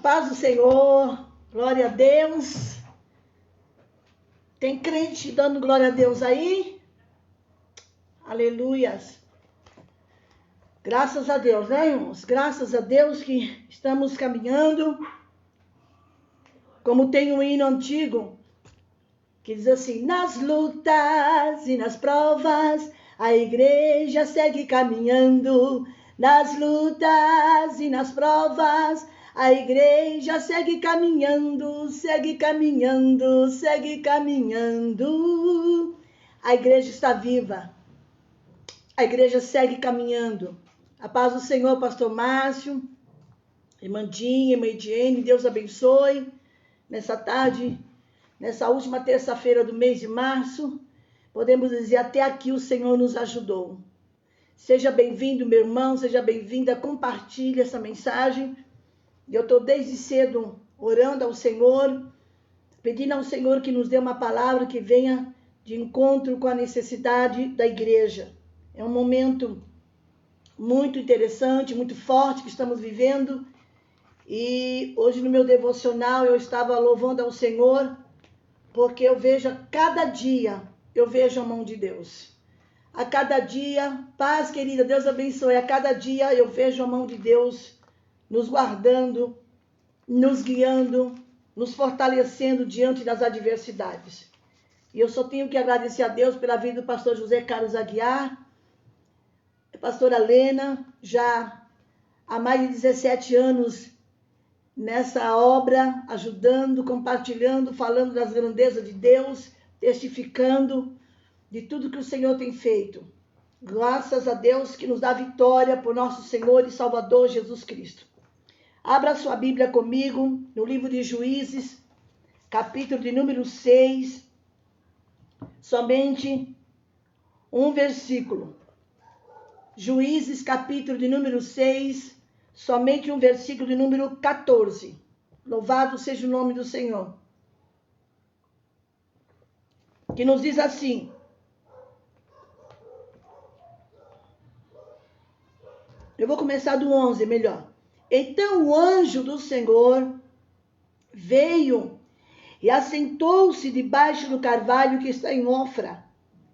paz do Senhor, glória a Deus. Tem crente dando glória a Deus aí? Aleluias. Graças a Deus, né, irmãos? Graças a Deus que estamos caminhando. Como tem um hino antigo que diz assim: nas lutas e nas provas, a igreja segue caminhando. Nas lutas e nas provas, a igreja segue caminhando, segue caminhando, segue caminhando. A igreja está viva. A igreja segue caminhando. A paz do Senhor, pastor Márcio, irmã Dinha, irmã Ediene, Deus abençoe. Nessa tarde, nessa última terça-feira do mês de março, podemos dizer, até aqui o Senhor nos ajudou. Seja bem-vindo, meu irmão, seja bem-vinda, compartilhe essa mensagem. Eu estou desde cedo orando ao Senhor, pedindo ao Senhor que nos dê uma palavra que venha de encontro com a necessidade da igreja. É um momento muito interessante, muito forte que estamos vivendo. E hoje no meu devocional eu estava louvando ao Senhor, porque eu vejo a cada dia, eu vejo a mão de Deus. A cada dia, paz querida, Deus abençoe, a cada dia eu vejo a mão de Deus nos guardando, nos guiando, nos fortalecendo diante das adversidades. E eu só tenho que agradecer a Deus pela vida do pastor José Carlos Aguiar, a pastora Lena, já há mais de 17 anos nessa obra, ajudando, compartilhando, falando das grandezas de Deus, testificando de tudo que o Senhor tem feito. Graças a Deus que nos dá vitória por nosso Senhor e Salvador Jesus Cristo. Abra sua Bíblia comigo no livro de Juízes, capítulo de número 6, somente um versículo. Juízes, capítulo de número 6, somente um versículo de número 14. Louvado seja o nome do Senhor. Que nos diz assim: eu vou começar do 11, melhor. Então o anjo do Senhor veio e assentou-se debaixo do carvalho que está em Ofra,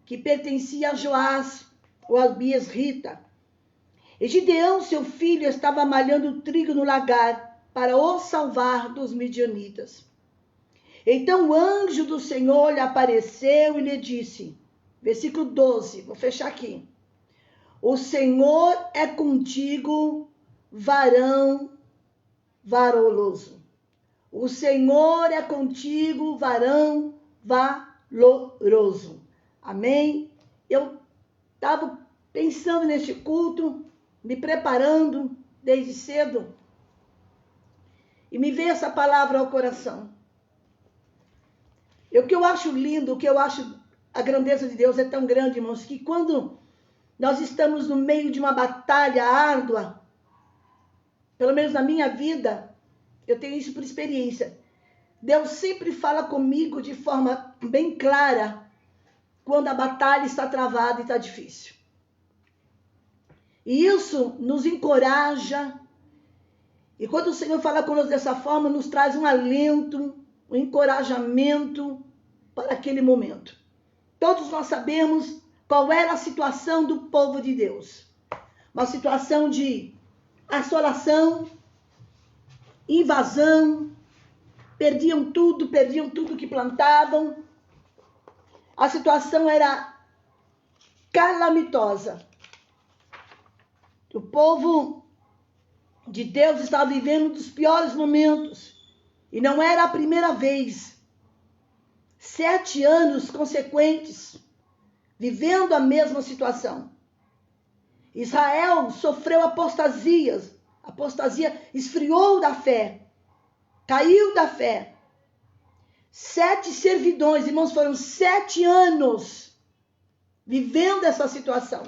que pertencia a Joás, ou a Biesrita. E Gideão, seu filho, estava malhando trigo no lagar para o salvar dos midianitas. Então o anjo do Senhor lhe apareceu e lhe disse, versículo 12, vou fechar aqui: o Senhor é contigo, varão valoroso. O Senhor é contigo, varão valoroso. Amém? Eu estava pensando neste culto, me preparando desde cedo, e me veio essa palavra ao coração. E o que eu acho lindo, o que eu acho, a grandeza de Deus é tão grande, irmãos, que quando nós estamos no meio de uma batalha árdua, pelo menos na minha vida, eu tenho isso por experiência, Deus sempre fala comigo de forma bem clara quando a batalha está travada e está difícil. E isso nos encoraja. E quando o Senhor fala conosco dessa forma, nos traz um alento, um encorajamento para aquele momento. Todos nós sabemos qual era a situação do povo de Deus. Uma situação de assolação, invasão, perdiam tudo que plantavam. A situação era calamitosa. O povo de Deus estava vivendo um dos piores momentos. E não era a primeira vez. 7 anos consequentes, vivendo a mesma situação. Israel sofreu apostasias. Apostasia, esfriou da fé. Caiu da fé. 7 servidões, irmãos, foram 7 anos vivendo essa situação.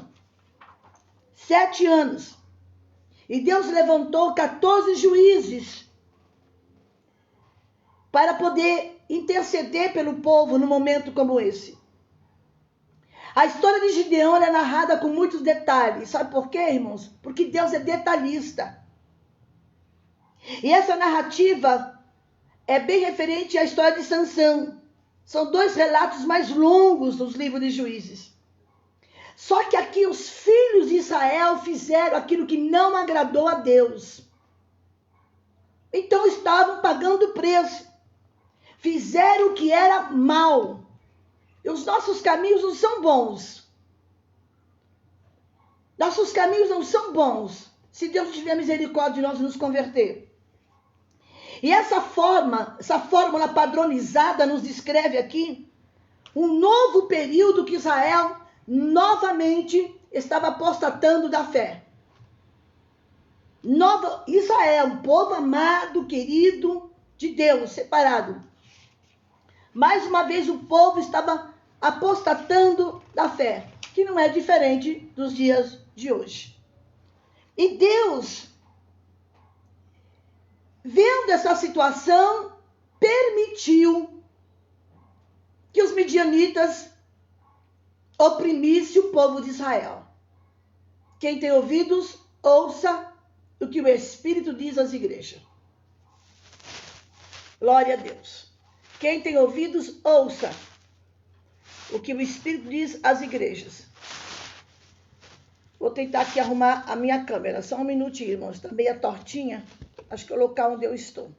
7 anos. E Deus levantou 14 juízes para poder interceder pelo povo num momento como esse. A história de Gideão é narrada com muitos detalhes. Sabe por quê, irmãos? Porque Deus é detalhista. E essa narrativa é bem referente à história de Sansão. São 2 relatos mais longos dos livros de Juízes. Só que aqui os filhos de Israel fizeram aquilo que não agradou a Deus. Então estavam pagando o preço. Fizeram o que era mal. E os nossos caminhos não são bons. Nossos caminhos não são bons. Se Deus tiver misericórdia de nós nos converter. E essa fórmula padronizada nos descreve aqui um novo período que Israel novamente estava apostatando da fé. Israel, um povo amado, querido de Deus, separado. Mais uma vez o povo estava apostatando da fé, que não é diferente dos dias de hoje. E Deus, vendo essa situação, permitiu que os midianitas oprimissem o povo de Israel. Quem tem ouvidos, ouça o que o Espírito diz às igrejas. Glória a Deus. Quem tem ouvidos, ouça o que o Espírito diz às igrejas. Vou tentar aqui arrumar a minha câmera. Só um minutinho, irmãos. Está meio tortinha. Acho que é o local onde eu estou.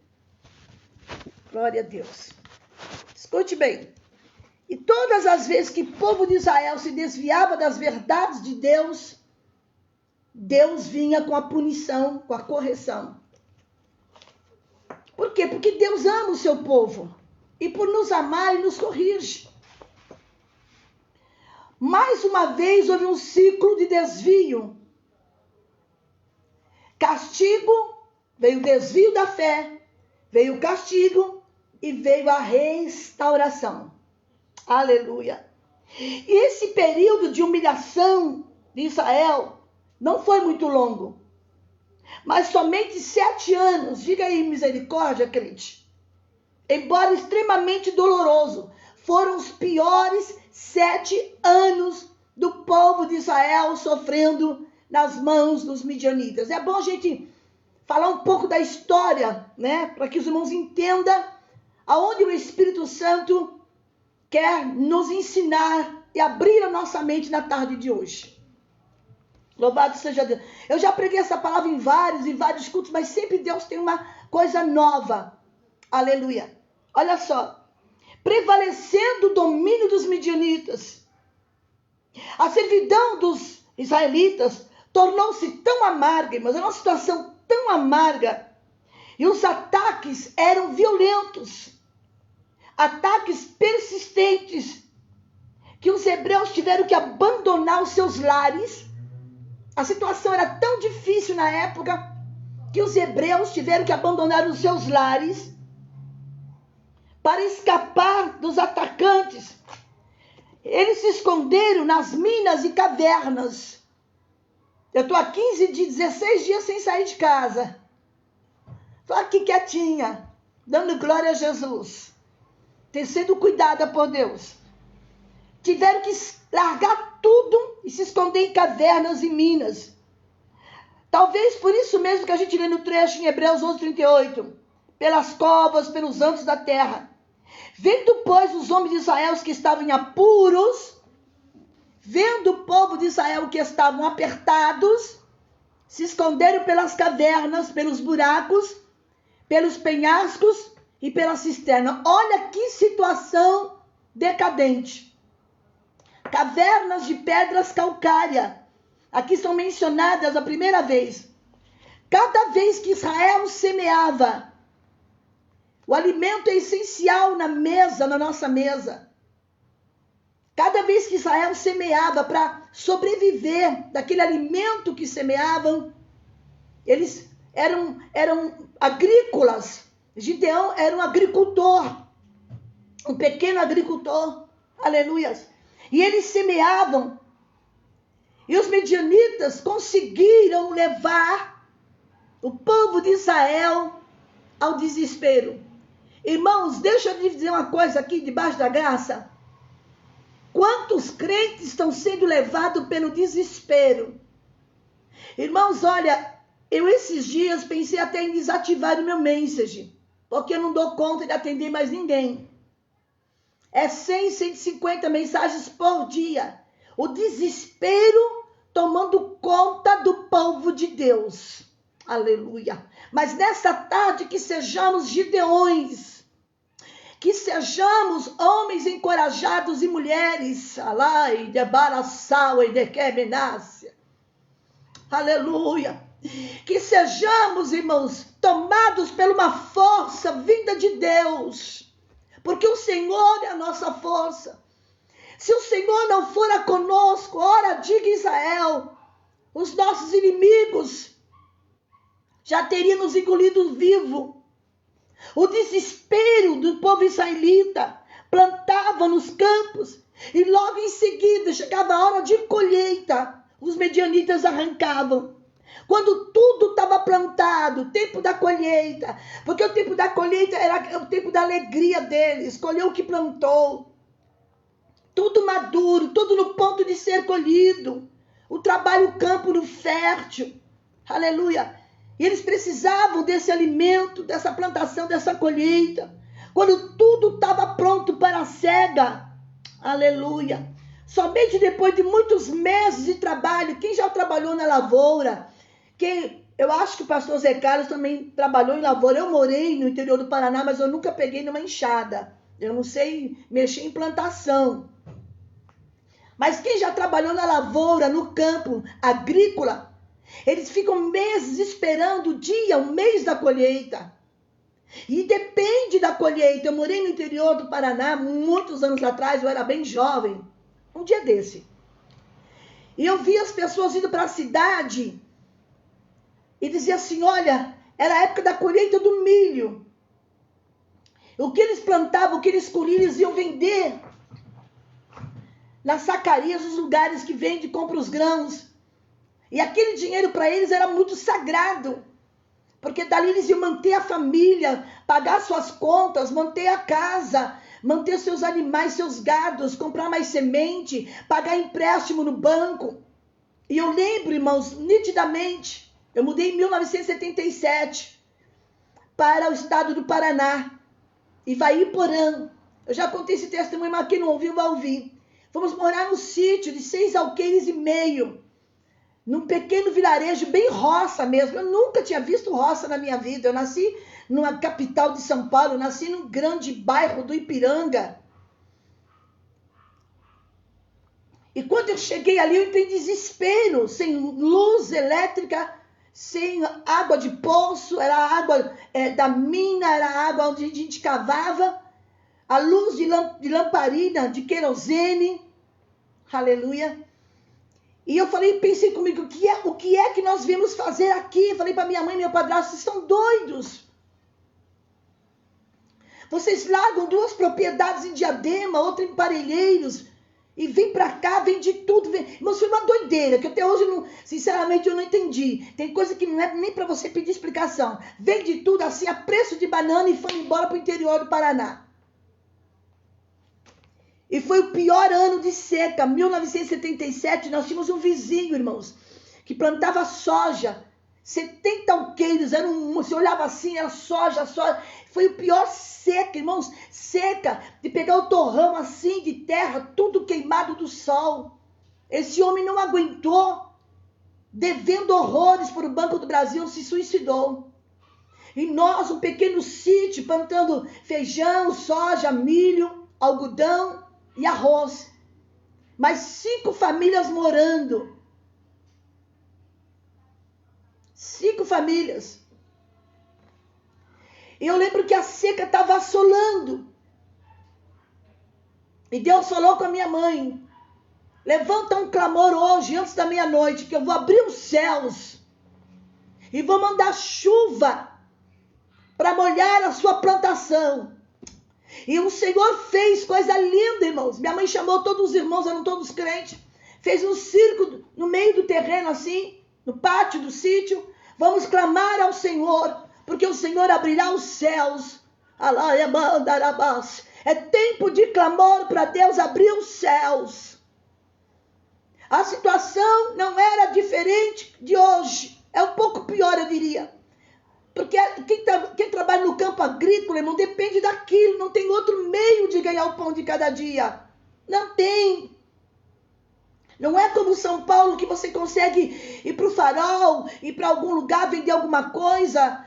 Glória a Deus. Escute bem. E todas as vezes que o povo de Israel se desviava das verdades de Deus, Deus vinha com a punição, com a correção. Por quê? Porque Deus ama o seu povo. E por nos amar, Ele nos corrige. Mais uma vez houve um ciclo de desvio. Castigo, veio o desvio da fé, veio o castigo e veio a restauração. Aleluia. E esse período de humilhação de Israel não foi muito longo, mas somente 7 anos. Diga aí, misericórdia, crente. Embora extremamente doloroso, foram os piores 7 anos do povo de Israel sofrendo nas mãos dos midianitas. É bom a gente falar um pouco da história, né? Para que os irmãos entendam aonde o Espírito Santo quer nos ensinar e abrir a nossa mente na tarde de hoje. Louvado seja Deus. Eu já preguei essa palavra em vários cultos, mas sempre Deus tem uma coisa nova. Aleluia. Olha só. Prevalecendo o domínio dos midianitas, a servidão dos israelitas tornou-se tão amarga, mas era uma situação tão amarga, e os ataques eram violentos, ataques persistentes, que os hebreus tiveram que abandonar os seus lares. A situação era tão difícil na época, que os hebreus tiveram que abandonar os seus lares, para escapar dos atacantes. Eles se esconderam nas minas e cavernas. Eu estou há 16 dias sem sair de casa. Estou aqui quietinha, dando glória a Jesus. Ter sido cuidada por Deus. Tiveram que largar tudo e se esconder em cavernas e minas. Talvez por isso mesmo que a gente lê no trecho em Hebreus 11:38. Pelas covas, pelos ângulos da terra. Vendo, pois, os homens de Israel que estavam em apuros, vendo o povo de Israel que estavam apertados, se esconderam pelas cavernas, pelos buracos, pelos penhascos e pela cisterna. Olha que situação decadente. Cavernas de pedras calcárias. Aqui são mencionadas a primeira vez. Cada vez que Israel semeava, o alimento é essencial na mesa, na nossa mesa. Cada vez que Israel semeava para sobreviver daquele alimento que semeavam, eles eram agrícolas. Gideão era um agricultor, um pequeno agricultor, aleluias. E eles semeavam, e os midianitas conseguiram levar o povo de Israel ao desespero. Irmãos, deixa eu dizer uma coisa aqui debaixo da graça. Quantos crentes estão sendo levados pelo desespero? Irmãos, olha, Eu esses dias pensei até em desativar o meu message, porque eu não dou conta de atender mais ninguém. É 100, 150 mensagens por dia. O desespero tomando conta do povo de Deus. Aleluia. Mas nessa tarde que sejamos gideões, que sejamos homens encorajados e mulheres. Alai de baraçal e de quemenácia. Aleluia. Que sejamos, irmãos, tomados por uma força vinda de Deus. Porque o Senhor é a nossa força. Se o Senhor não fora conosco, ora, diga Israel, os nossos inimigos já teriam nos engolido vivo. O desespero do povo israelita plantava nos campos e logo em seguida chegava a hora de colheita. Os medianitas arrancavam. Quando tudo estava plantado, o tempo da colheita, porque o tempo da colheita era o tempo da alegria deles, colheu o que plantou. Tudo maduro, tudo no ponto de ser colhido. O trabalho, o campo no fértil. Aleluia. E eles precisavam desse alimento, dessa plantação, dessa colheita. Quando tudo estava pronto para a cega. Aleluia. Somente depois de muitos meses de trabalho, quem já trabalhou na lavoura, eu acho que o pastor Zé Carlos também trabalhou em lavoura. Eu morei no interior do Paraná, mas eu nunca peguei numa enxada. Eu não sei mexer em plantação. Mas quem já trabalhou na lavoura, no campo agrícola, eles ficam meses esperando o dia, o mês da colheita. E depende da colheita. Eu morei no interior do Paraná, muitos anos atrás, eu era bem jovem. Um dia desse. E eu vi as pessoas indo para a cidade e dizia assim, olha, era a época da colheita do milho. O que eles plantavam, o que eles colhiam, eles iam vender nas sacarias, nos lugares que vende e compra os grãos. E aquele dinheiro para eles era muito sagrado. Porque dali eles iam manter a família, pagar suas contas, manter a casa, manter seus animais, seus gados, comprar mais semente, pagar empréstimo no banco. E eu lembro, irmãos, nitidamente, eu mudei em 1977 para o estado do Paraná, Ivaiporã. Eu já contei esse testemunho, mas quem não ouviu vai ouvir. Fomos morar no sítio de 6 alqueires e meio, num pequeno vilarejo, bem roça mesmo. Eu nunca tinha visto roça na minha vida. Eu nasci numa capital de São Paulo, nasci num grande bairro do Ipiranga. E quando eu cheguei ali, eu entrei em desespero, sem luz elétrica, sem água de poço, era água da mina, era água onde a gente cavava, a luz de lamparina, de querosene, aleluia. E eu pensei comigo, o que é que nós viemos fazer aqui? Eu falei para minha mãe e meu padrasto, vocês estão doidos. Vocês largam 2 propriedades em Diadema, outra em Parelheiros, e vem para cá, vende tudo. Mas foi uma doideira, que até hoje, sinceramente, eu não entendi. Tem coisa que não é nem para você pedir explicação. Vende tudo assim, a preço de banana, e foi embora para o interior do Paraná. E foi o pior ano de seca, 1977, nós tínhamos um vizinho, irmãos, que plantava soja, 70 alqueires, você olhava assim, era soja. Foi o pior seca, irmãos, seca, de pegar o torrão assim, de terra, tudo queimado do sol. Esse homem não aguentou, devendo horrores para o Banco do Brasil, se suicidou. E nós, um pequeno sítio, plantando feijão, soja, milho, algodão e arroz. Mais 5 famílias morando. 5 famílias. E eu lembro que a seca estava assolando. E Deus falou com a minha mãe, levanta um clamor hoje, antes da meia-noite, que eu vou abrir os céus e vou mandar chuva para molhar a sua plantação. E o Senhor fez coisa linda, irmãos. Minha mãe chamou todos os irmãos, eram todos crentes. Fez um círculo no meio do terreno assim, no pátio do sítio. Vamos clamar ao Senhor, porque o Senhor abrirá os céus. É tempo de clamor para Deus abrir os céus. A situação não era diferente de hoje. É um pouco pior, eu diria. Porque quem trabalha no campo agrícola, irmão, depende daquilo, não tem outro meio de ganhar o pão de cada dia. Não tem. Não é como São Paulo, que você consegue ir para o Farol, ir para algum lugar, vender alguma coisa,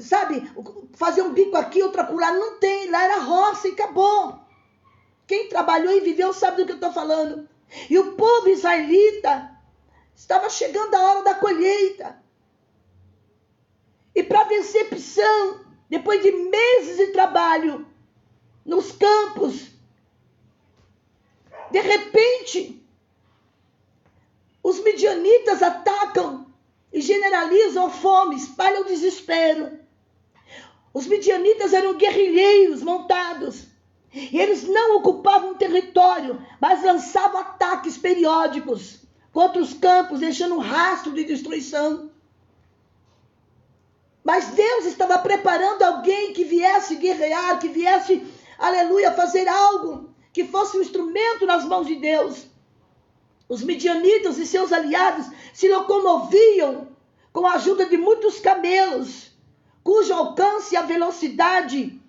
sabe? Fazer um bico aqui, outro acolá. Não tem, lá era roça e acabou. Quem trabalhou e viveu sabe do que eu estou falando. E o povo israelita estava chegando a hora da colheita. E para decepção, depois de meses de trabalho nos campos, de repente, os midianitas atacam e generalizam a fome, espalham o desespero. Os midianitas eram guerrilheiros montados. E eles não ocupavam território, mas lançavam ataques periódicos contra os campos, deixando um rastro de destruição. Mas Deus estava preparando alguém que viesse guerrear, que viesse, aleluia, fazer algo que fosse um instrumento nas mãos de Deus. Os midianitas e seus aliados se locomoviam com a ajuda de muitos camelos, cujo alcance e a velocidade,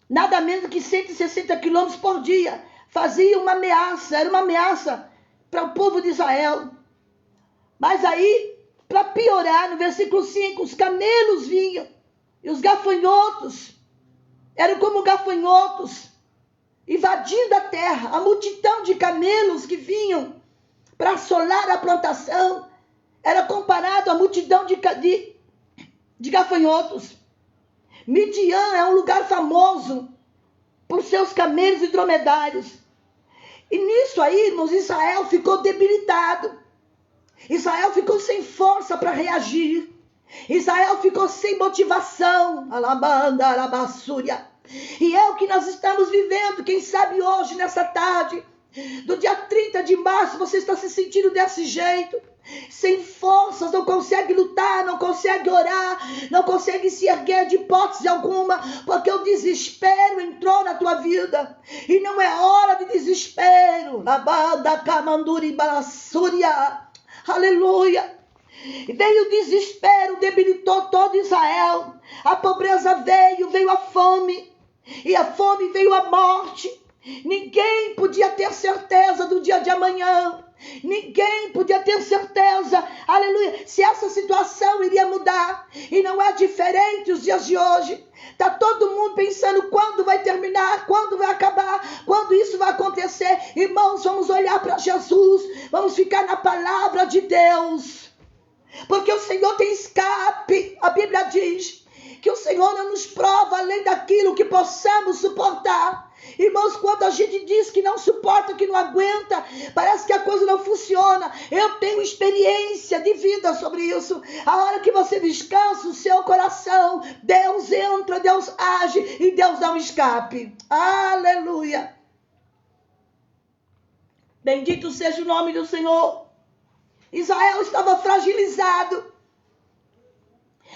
nada menos que 160 quilômetros por dia, fazia uma ameaça, era uma ameaça para o povo de Israel. Mas aí, para piorar, no versículo 5, os camelos vinham, e os gafanhotos, eram como gafanhotos, invadindo a terra. A multidão de camelos que vinham para assolar a plantação era comparado à multidão de gafanhotos. Midian é um lugar famoso por seus camelos e dromedários. E nisso aí, irmãos, Israel ficou debilitado. Israel ficou sem força para reagir. Israel ficou sem motivação. Alabanda, alabassúria. E é o que nós estamos vivendo. Quem sabe hoje, nessa tarde, do dia 30 de março, você está se sentindo desse jeito. Sem forças, não consegue lutar, não consegue orar, não consegue se erguer de hipótese alguma, porque o desespero entrou na tua vida. E não é hora de desespero. Abada, camanduri, balassúria. Aleluia. Veio o desespero, debilitou todo Israel. A pobreza veio a fome. E a fome veio a morte. Ninguém podia ter certeza do dia de amanhã. Ninguém podia ter certeza, aleluia, se essa situação iria mudar. E não é diferente os dias de hoje. Está todo mundo pensando quando vai terminar, quando vai acabar, quando isso vai acontecer. Irmãos, vamos olhar para Jesus, vamos ficar na palavra de Deus, porque o Senhor tem escape. A Bíblia diz que o Senhor não nos prova além daquilo que possamos suportar. Irmãos, quando a gente diz que não suporta, que não aguenta, parece que a coisa não funciona. Eu tenho experiência de vida sobre isso. A hora que você descansa o seu coração, Deus entra, Deus age e Deus dá um escape. Aleluia. Bendito seja o nome do Senhor. Israel estava fragilizado.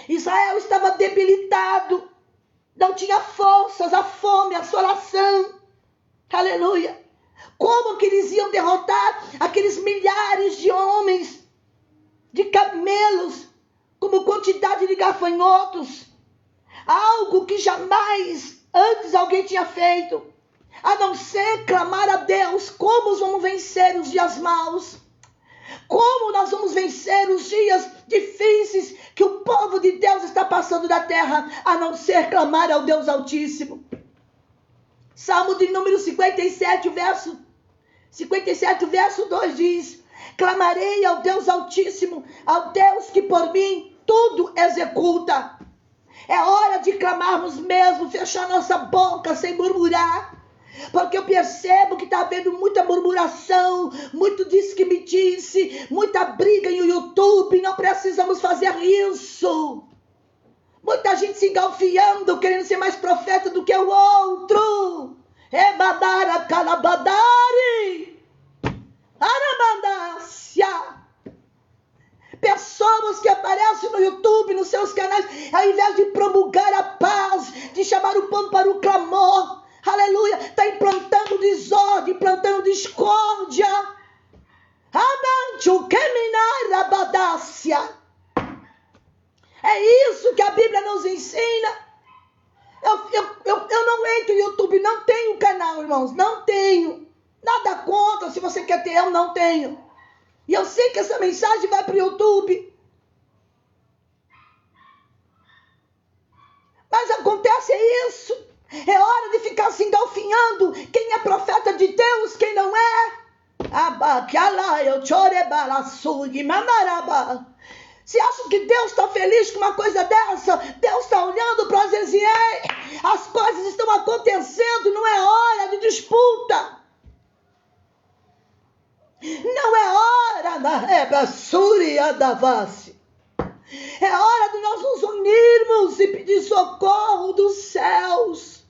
Israel estava debilitado. Não tinha forças, a fome, a assolação. Aleluia. Como que eles iam derrotar aqueles milhares de homens, de camelos, como quantidade de gafanhotos? Algo que jamais antes alguém tinha feito, a não ser clamar a Deus. Como vamos vencer os dias maus? Como nós vamos vencer os dias difíceis que o povo de Deus está passando na terra, a não ser clamar ao Deus Altíssimo? Salmo de número 57, verso 2 diz: clamarei ao Deus Altíssimo, ao Deus que por mim tudo executa. É hora de clamarmos mesmo, fechar nossa boca sem murmurar. Porque eu percebo que está havendo muita murmuração, muito diz que me disse, muita briga no YouTube. Não precisamos fazer isso. Muita gente se engalfiando, querendo ser mais profeta do que o outro. Ebadara calabadari, aramandácia. Pessoas que aparecem no YouTube, nos seus canais, ao invés de promulgar a paz, de chamar o povo para o clamor, aleluia, está implantando desordem, implantando discórdia. É isso que a Bíblia nos ensina. Eu não entro no YouTube, não tenho canal, irmãos, não tenho. Nada contra, se você quer ter, eu não tenho. E eu sei que essa mensagem vai para o YouTube. Mas acontece isso. É hora de ficar se engalfinhando. Quem é profeta de Deus, quem não é. Você acha que Deus está feliz com uma coisa dessa? Deus está olhando para Ezequiel. As coisas estão acontecendo, não é hora de disputa. Não é hora da rebasúria da face. É hora de nós nos unirmos e pedir socorro dos céus.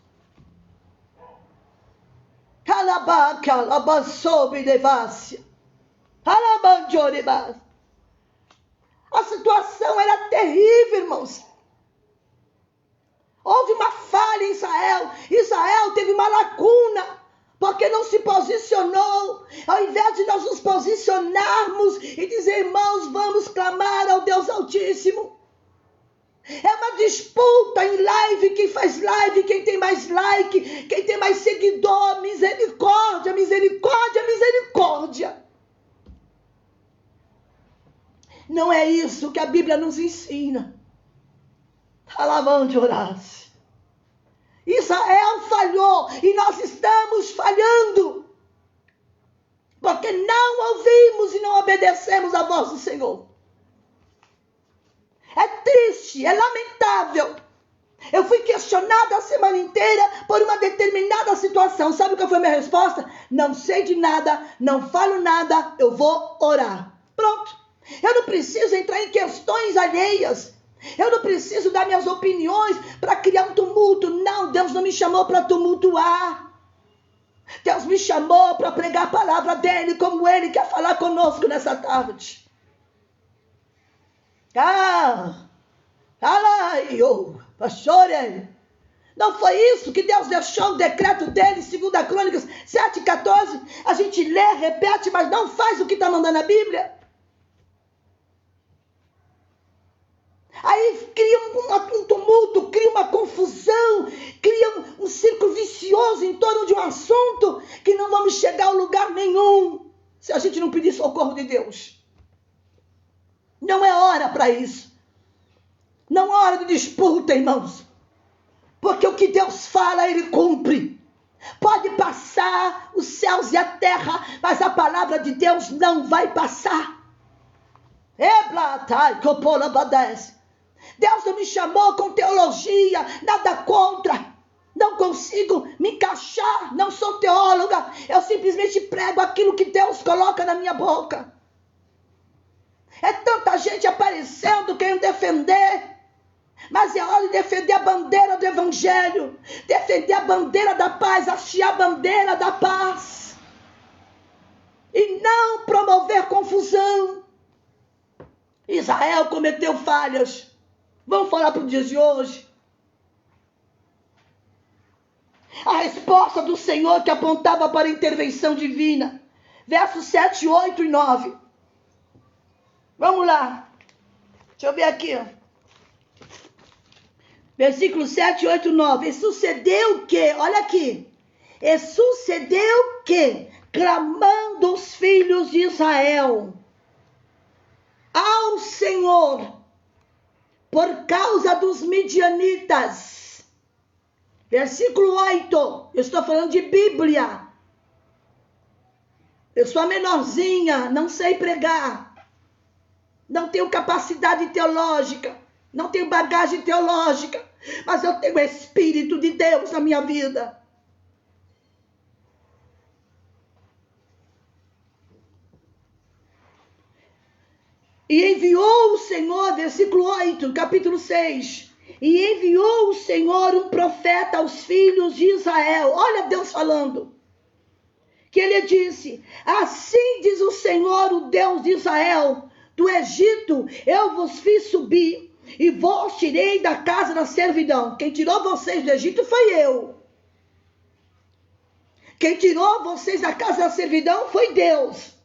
A situação era terrível, irmãos. Houve uma falha em Israel. Israel teve uma lacuna, porque não se posicionou. Ao invés de nós nos posicionarmos e dizer, irmãos, vamos clamar ao Deus Altíssimo. É uma disputa em live, quem faz live, quem tem mais like, quem tem mais seguidor, misericórdia, misericórdia, misericórdia. Não é isso que a Bíblia nos ensina. Alavante orasse. Israel falhou e nós estamos falhando. Porque não ouvimos e não obedecemos a voz do Senhor. É triste, é lamentável. Eu fui questionada a semana inteira por uma determinada situação. Sabe qual foi a minha resposta? Não sei de nada, não falo nada, eu vou orar. Pronto. Eu não preciso entrar em questões alheias. Eu não preciso dar minhas opiniões para criar um tumulto. Não, Deus não me chamou para tumultuar. Deus me chamou para pregar a palavra dele, como ele quer falar conosco nessa tarde. Não foi isso que Deus deixou o decreto dele, 2 Crônicas 7,14? A gente lê, repete, mas não faz o que está mandando a Bíblia. Aí cria um tumulto, cria uma confusão, cria um círculo vicioso em torno de um assunto que não vamos chegar a lugar nenhum se a gente não pedir socorro de Deus. Não é hora para isso. Não é hora de disputa, irmãos. Porque o que Deus fala, Ele cumpre. Pode passar os céus e a terra, mas a palavra de Deus não vai passar. Deus não me chamou com teologia, nada contra. Não consigo me encaixar, não sou teóloga. Eu simplesmente prego aquilo que Deus coloca na minha boca. É tanta gente aparecendo, querendo defender. Mas é hora de defender a bandeira do Evangelho. Defender a bandeira da paz, hastear a bandeira da paz. E não promover confusão. Israel cometeu falhas. Vamos falar para o dia de hoje. A resposta do Senhor que apontava para a intervenção divina. Versos 7, 8 e 9. Vamos lá. Deixa eu ver aqui. Versículo 7, 8 e 9. E sucedeu que, olha aqui. E sucedeu que, clamando os filhos de Israel ao Senhor, por causa dos midianitas. Versículo 8. Eu estou falando de Bíblia. Eu sou a menorzinha, não sei pregar. Não tenho capacidade teológica. Não tenho bagagem teológica. Mas eu tenho o Espírito de Deus na minha vida. E enviou o Senhor, versículo 8, capítulo 6. E enviou o Senhor um profeta aos filhos de Israel. Olha Deus falando. Que ele disse, assim diz o Senhor, o Deus de Israel, do Egito eu vos fiz subir e vos tirei da casa da servidão. Quem tirou vocês do Egito foi eu. Quem tirou vocês da casa da servidão foi Deus.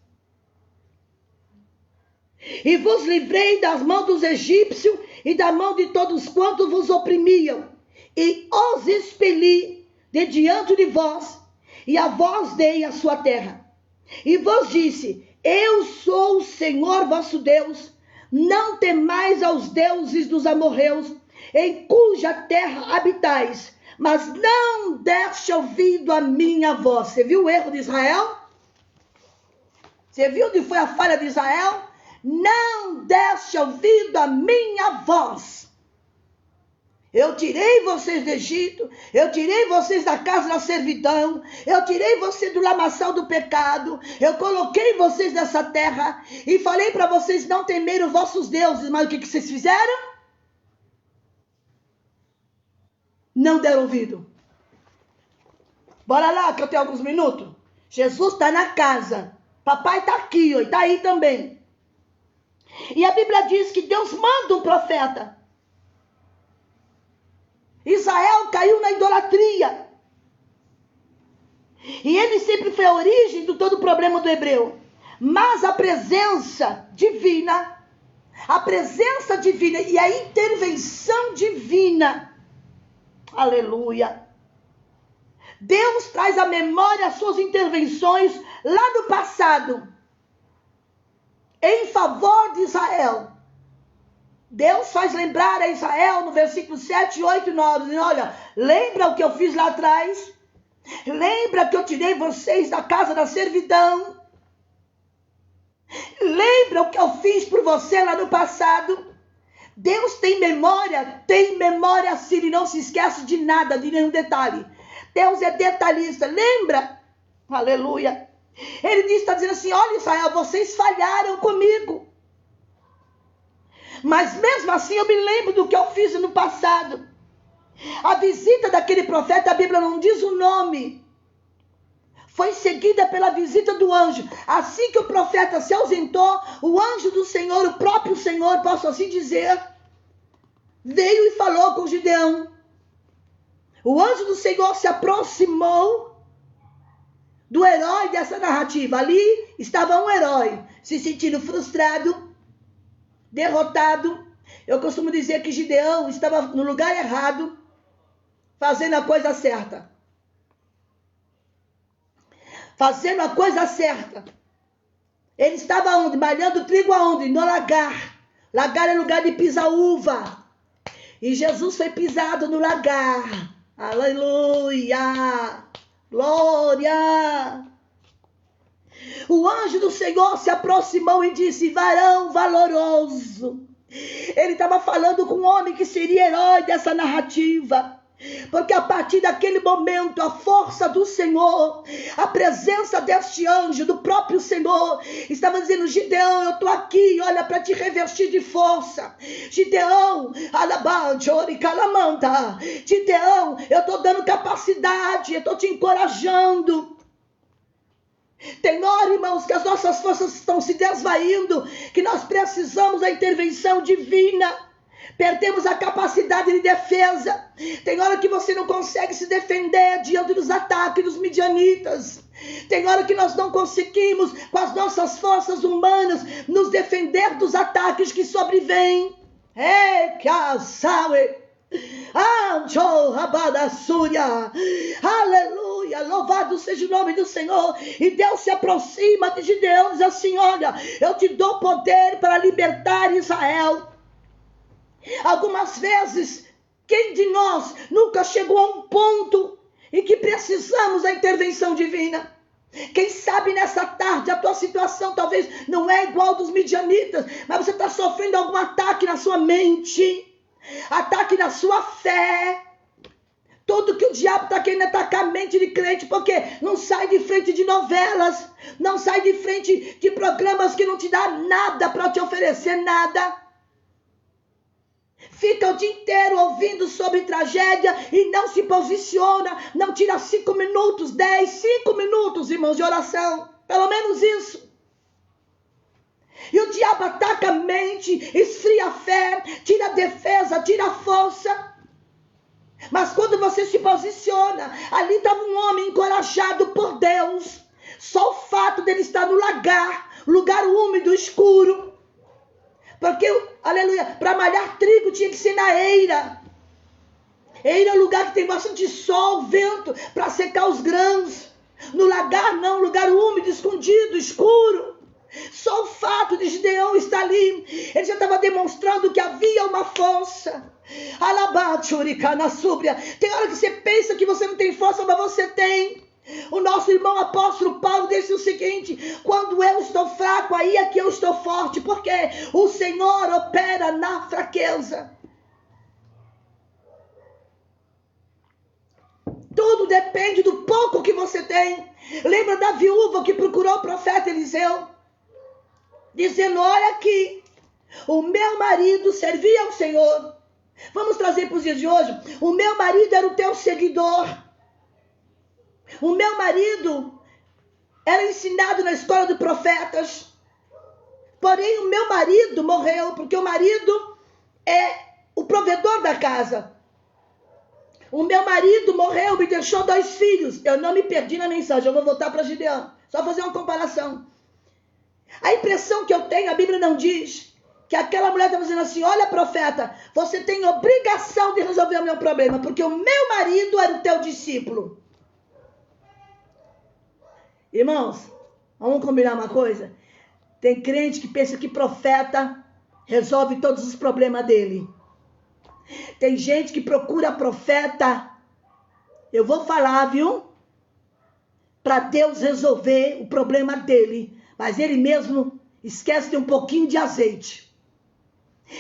E vos livrei das mãos dos egípcios e da mão de todos quantos vos oprimiam. E os expeli de diante de vós, e a vós dei a sua terra. E vos disse, eu sou o Senhor vosso Deus, não temais aos deuses dos amorreus, em cuja terra habitais, mas não deste ouvido a minha voz. Você viu o erro de Israel? Você viu onde foi a falha de Israel? Não deste ouvido a minha voz. Eu tirei vocês do Egito, eu tirei vocês da casa da servidão, eu tirei vocês do lamaçal do pecado, eu coloquei vocês nessa terra e falei para vocês não temerem os vossos deuses, mas o que vocês fizeram? Não deram ouvido. Bora lá que eu tenho alguns minutos. Jesus está na casa, papai está aqui, ó, e está aí também. E a Bíblia diz que Deus manda um profeta. Israel caiu na idolatria. E ele sempre foi a origem de todo o problema do hebreu. Mas a presença divina e a intervenção divina, aleluia. Deus traz à memória as suas intervenções lá no passado, em favor de Israel. Deus faz lembrar a Israel no versículo 7, 8 e 9. Dizendo, olha, lembra o que eu fiz lá atrás? Lembra que eu tirei vocês da casa da servidão? Lembra o que eu fiz por você lá no passado? Deus tem memória sim, ele não se esquece de nada, de nenhum detalhe. Deus é detalhista, lembra? Aleluia. Ele está dizendo assim, olha Israel, vocês falharam comigo. Mas mesmo assim eu me lembro do que eu fiz no passado. A visita daquele profeta, a Bíblia não diz o nome. Foi seguida pela visita do anjo. Assim que o profeta se ausentou, o anjo do Senhor, o próprio Senhor, posso assim dizer, veio e falou com Gideão. O anjo do Senhor se aproximou do herói dessa narrativa. Ali estava um herói se sentindo frustrado, derrotado. Eu costumo dizer que Gideão estava no lugar errado, fazendo a coisa certa. Fazendo a coisa certa. Ele estava onde? Malhando trigo aonde? No lagar. Lagar é lugar de pisar uva. E Jesus foi pisado no lagar. Aleluia! Glória! O anjo do Senhor se aproximou e disse, varão valoroso. Ele estava falando com um homem que seria herói dessa narrativa. Porque a partir daquele momento, a força do Senhor, a presença deste anjo, do próprio Senhor, estava dizendo, Gideão, eu estou aqui, olha, para te revestir de força. Gideão, Gideão, eu estou dando capacidade, eu estou te encorajando. Tem hora, irmãos, que as nossas forças estão se desvaindo, que nós precisamos da intervenção divina. Perdemos a capacidade de defesa. Tem hora que você não consegue se defender diante dos ataques dos midianitas. Tem hora que nós não conseguimos, com as nossas forças humanas, nos defender dos ataques que sobrevêm. Aleluia, louvado seja o nome do Senhor. E Deus se aproxima de Gideão e diz assim, olha, eu te dou poder para libertar Israel. Algumas vezes, quem de nós nunca chegou a um ponto em que precisamos da intervenção divina? Quem sabe nessa tarde a tua situação talvez não é igual dos midianitas, mas você está sofrendo algum ataque na sua mente, ataque na sua fé. Tudo que o diabo está querendo atacar a mente de crente, porque não sai de frente de novelas, não sai de frente de programas que não te dá nada para te oferecer nada. Fica o dia inteiro ouvindo sobre tragédia e não se posiciona, não tira 5 minutos, 5 minutos, irmãos, de oração. Pelo menos isso. E o diabo ataca a mente, esfria a fé, tira a defesa, tira a força. Mas quando você se posiciona, ali estava um homem encorajado por Deus. Só o fato dele estar no lugar úmido, escuro. Porque, aleluia, para malhar trigo tinha que ser na eira. Eira é um lugar que tem bastante sol, vento, para secar os grãos. No lagar não, lugar úmido, escondido, escuro. Só o fato de Gideão estar ali, ele já estava demonstrando que havia uma força. Alabachuricana súbria. Tem hora que você pensa que você não tem força, mas você tem. O nosso irmão apóstolo Paulo disse o seguinte: quando eu estou fraco, aí é que eu estou forte, porque o Senhor opera na fraqueza. Tudo depende do pouco que você tem. Lembra da viúva que procurou o profeta Eliseu, dizendo: olha aqui, o meu marido servia ao Senhor. Vamos trazer para os dias de hoje. O meu marido era o teu seguidor. O meu marido era ensinado na escola de profetas. Porém, o meu marido morreu, porque o marido é o provedor da casa. O meu marido morreu, me deixou 2 filhos. Eu não me perdi na mensagem, eu vou voltar para Gideão. Só fazer uma comparação. A impressão que eu tenho, a Bíblia não diz, que aquela mulher estava dizendo assim: olha, profeta, você tem obrigação de resolver o meu problema, porque o meu marido era o teu discípulo. Irmãos, vamos combinar uma coisa? Tem crente que pensa que profeta resolve todos os problemas dele. Tem gente que procura profeta, eu vou falar, viu? Para Deus resolver o problema dele, mas ele mesmo esquece de um pouquinho de azeite.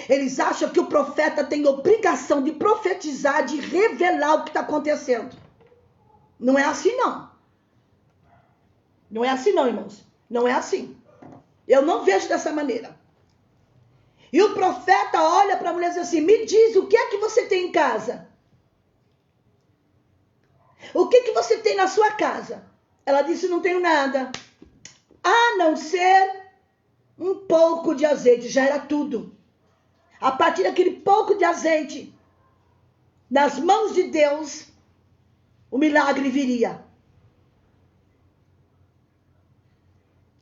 Eles acham que o profeta tem obrigação de profetizar, de revelar o que está acontecendo. Não é assim, não. Não é assim, não, irmãos. Não é assim. Eu não vejo dessa maneira. E o profeta olha para a mulher e diz assim: me diz, o que é que você tem em casa? O que que você tem na sua casa? Ela disse: não tenho nada. A não ser um pouco de azeite. Já era tudo. A partir daquele pouco de azeite, nas mãos de Deus, o milagre viria.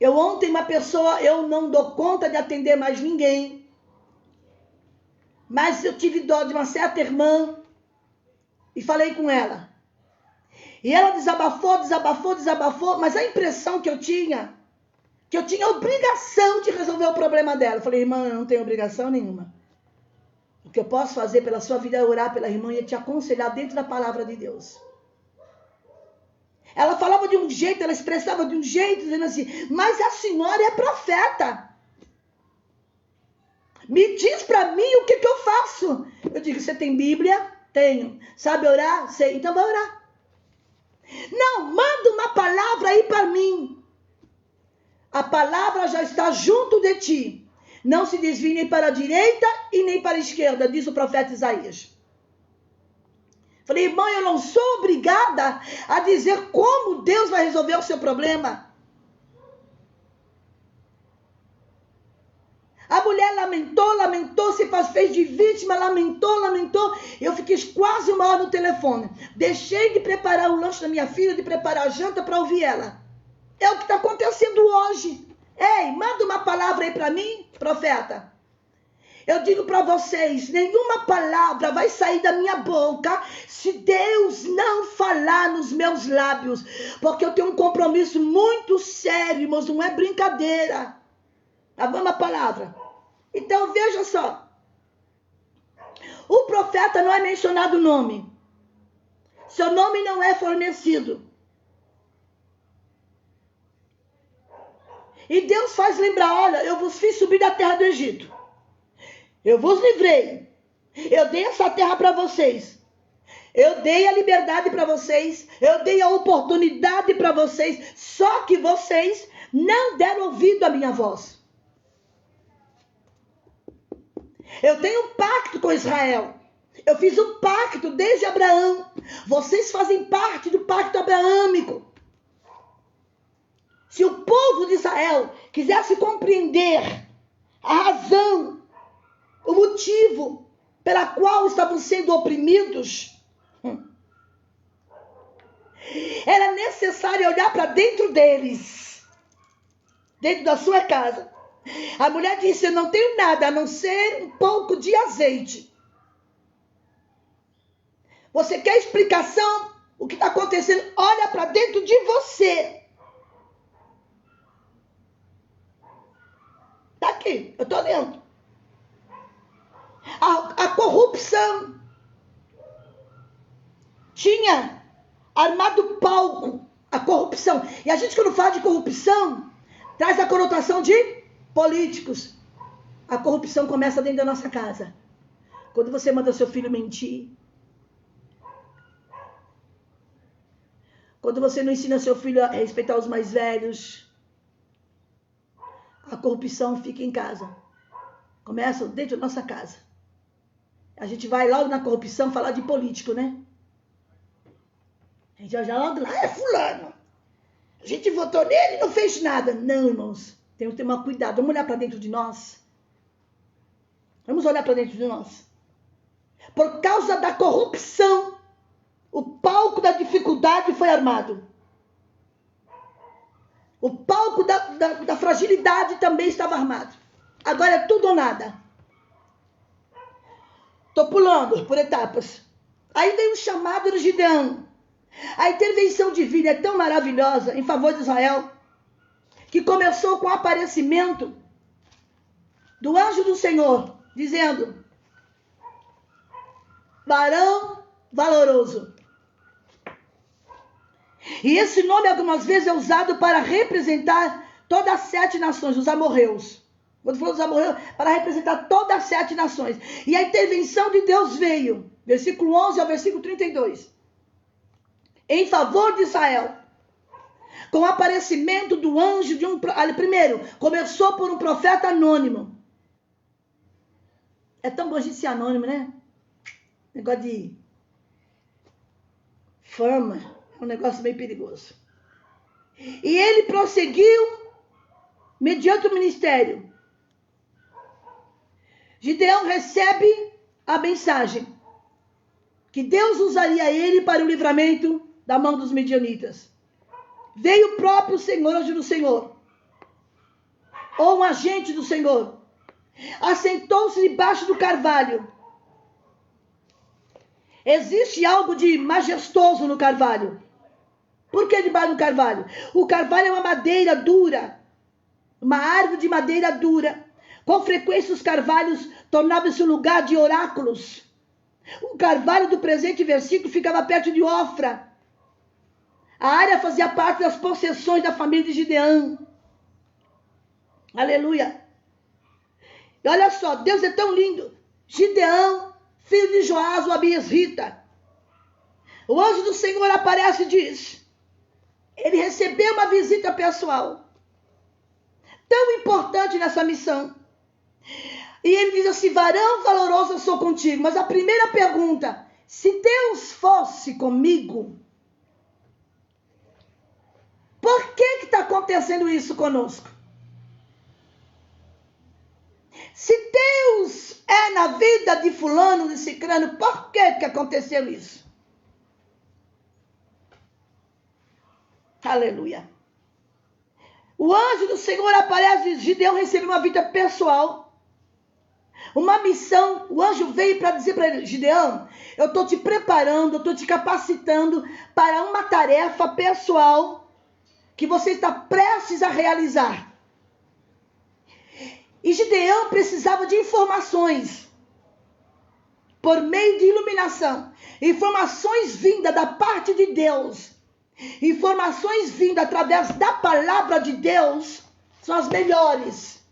Ontem uma pessoa, eu não dou conta de atender mais ninguém, mas eu tive dó de uma certa irmã e falei com ela. E ela desabafou, mas a impressão que eu tinha obrigação de resolver o problema dela. Eu falei: irmã, eu não tenho obrigação nenhuma. O que eu posso fazer pela sua vida é orar pela irmã e te aconselhar dentro da palavra de Deus. Ela falava de um jeito, ela expressava de um jeito, dizendo assim: mas a senhora é profeta. Me diz para mim o que eu faço. Eu digo: você tem Bíblia? Tenho. Sabe orar? Sei. Então vai orar. Não, manda uma palavra aí para mim. A palavra já está junto de ti. Não se desvie nem para a direita e nem para a esquerda, diz o profeta Isaías. Falei: irmã, eu não sou obrigada a dizer como Deus vai resolver o seu problema. A mulher lamentou, se fez de vítima, lamentou. Eu fiquei quase 1 hora no telefone. Deixei de preparar o lanche da minha filha, de preparar a janta para ouvir ela. É o que está acontecendo hoje. Ei, manda uma palavra aí para mim, profeta. Eu digo para vocês, nenhuma palavra vai sair da minha boca se Deus não falar nos meus lábios. Porque eu tenho um compromisso muito sério, irmãos, não é brincadeira. Uma palavra. Então veja só. O profeta não é mencionado o nome. Seu nome não é fornecido. E Deus faz lembrar: olha, eu vos fiz subir da terra do Egito. Eu vos livrei. Eu dei essa terra para vocês. Eu dei a liberdade para vocês. Eu dei a oportunidade para vocês. Só que vocês não deram ouvido à minha voz. Eu tenho um pacto com Israel. Eu fiz um pacto desde Abraão. Vocês fazem parte do pacto abraâmico. Se o povo de Israel quisesse compreender a razão, o motivo pela qual estavam sendo oprimidos, era necessário olhar para dentro deles, dentro da sua casa, A mulher disse, eu não tenho nada a não ser um pouco de azeite. Você quer explicação? O que está acontecendo? Olha para dentro de você. Está aqui, eu estou lendo. A corrupção tinha armado palco. A corrupção. E a gente, quando fala de corrupção, traz a conotação de políticos. A corrupção começa dentro da nossa casa. Quando você manda seu filho mentir. Quando você não ensina seu filho a respeitar os mais velhos. A corrupção fica em casa. Começa dentro da nossa casa. A gente vai logo na corrupção falar de político, né? A gente vai já logo lá, é fulano. A gente votou nele e não fez nada. Não, irmãos. Temos que tomar cuidado. Vamos olhar para dentro de nós. Vamos olhar para dentro de nós. Por causa da corrupção, o palco da dificuldade foi armado. O palco da fragilidade também estava armado. Agora é tudo ou nada. Estou pulando por etapas. Aí vem o chamado de Gideão. A intervenção divina é tão maravilhosa em favor de Israel, que começou com o aparecimento do anjo do Senhor, dizendo, varão valoroso. E esse nome algumas vezes é usado para representar todas as 7 nações, os amorreus. Quando falou dos amorreus, para representar todas as 7 nações. E a intervenção de Deus veio, versículo 11 ao versículo 32. Em favor de Israel, com o aparecimento do anjo de um... Primeiro, começou por um profeta anônimo. É tão bom a gente ser anônimo, né? Negócio de fama, é um negócio bem perigoso. E ele prosseguiu mediante o ministério. Gideão recebe a mensagem que Deus usaria ele para o livramento da mão dos midianitas. Veio o próprio Senhor, anjo do Senhor, ou um agente do Senhor, assentou-se debaixo do carvalho. Existe algo de majestoso no carvalho. Por que debaixo do carvalho? O carvalho é uma madeira dura, uma árvore de madeira dura. Com frequência os carvalhos tornavam-se um lugar de oráculos. O carvalho do presente versículo ficava perto de Ofra. A área fazia parte das possessões da família de Gideão. Aleluia. E olha só, Deus é tão lindo. Gideão, filho de Joás, o abiesrita. O anjo do Senhor aparece e diz, ele recebeu uma visita pessoal, tão importante nessa missão. E ele diz assim, varão valoroso eu sou contigo. Mas a primeira pergunta, se Deus fosse comigo, por que está acontecendo isso conosco? Se Deus é na vida de fulano, de cicrano, por que aconteceu isso? Aleluia. O anjo do Senhor aparece e Gideão recebeu uma vida pessoal, uma missão. O anjo veio para dizer para ele, Gideão, eu estou te preparando, eu estou te capacitando para uma tarefa pessoal que você está prestes a realizar. E Gideão precisava de informações por meio de iluminação, informações vindas da parte de Deus, informações vindas através da palavra de Deus são as melhores.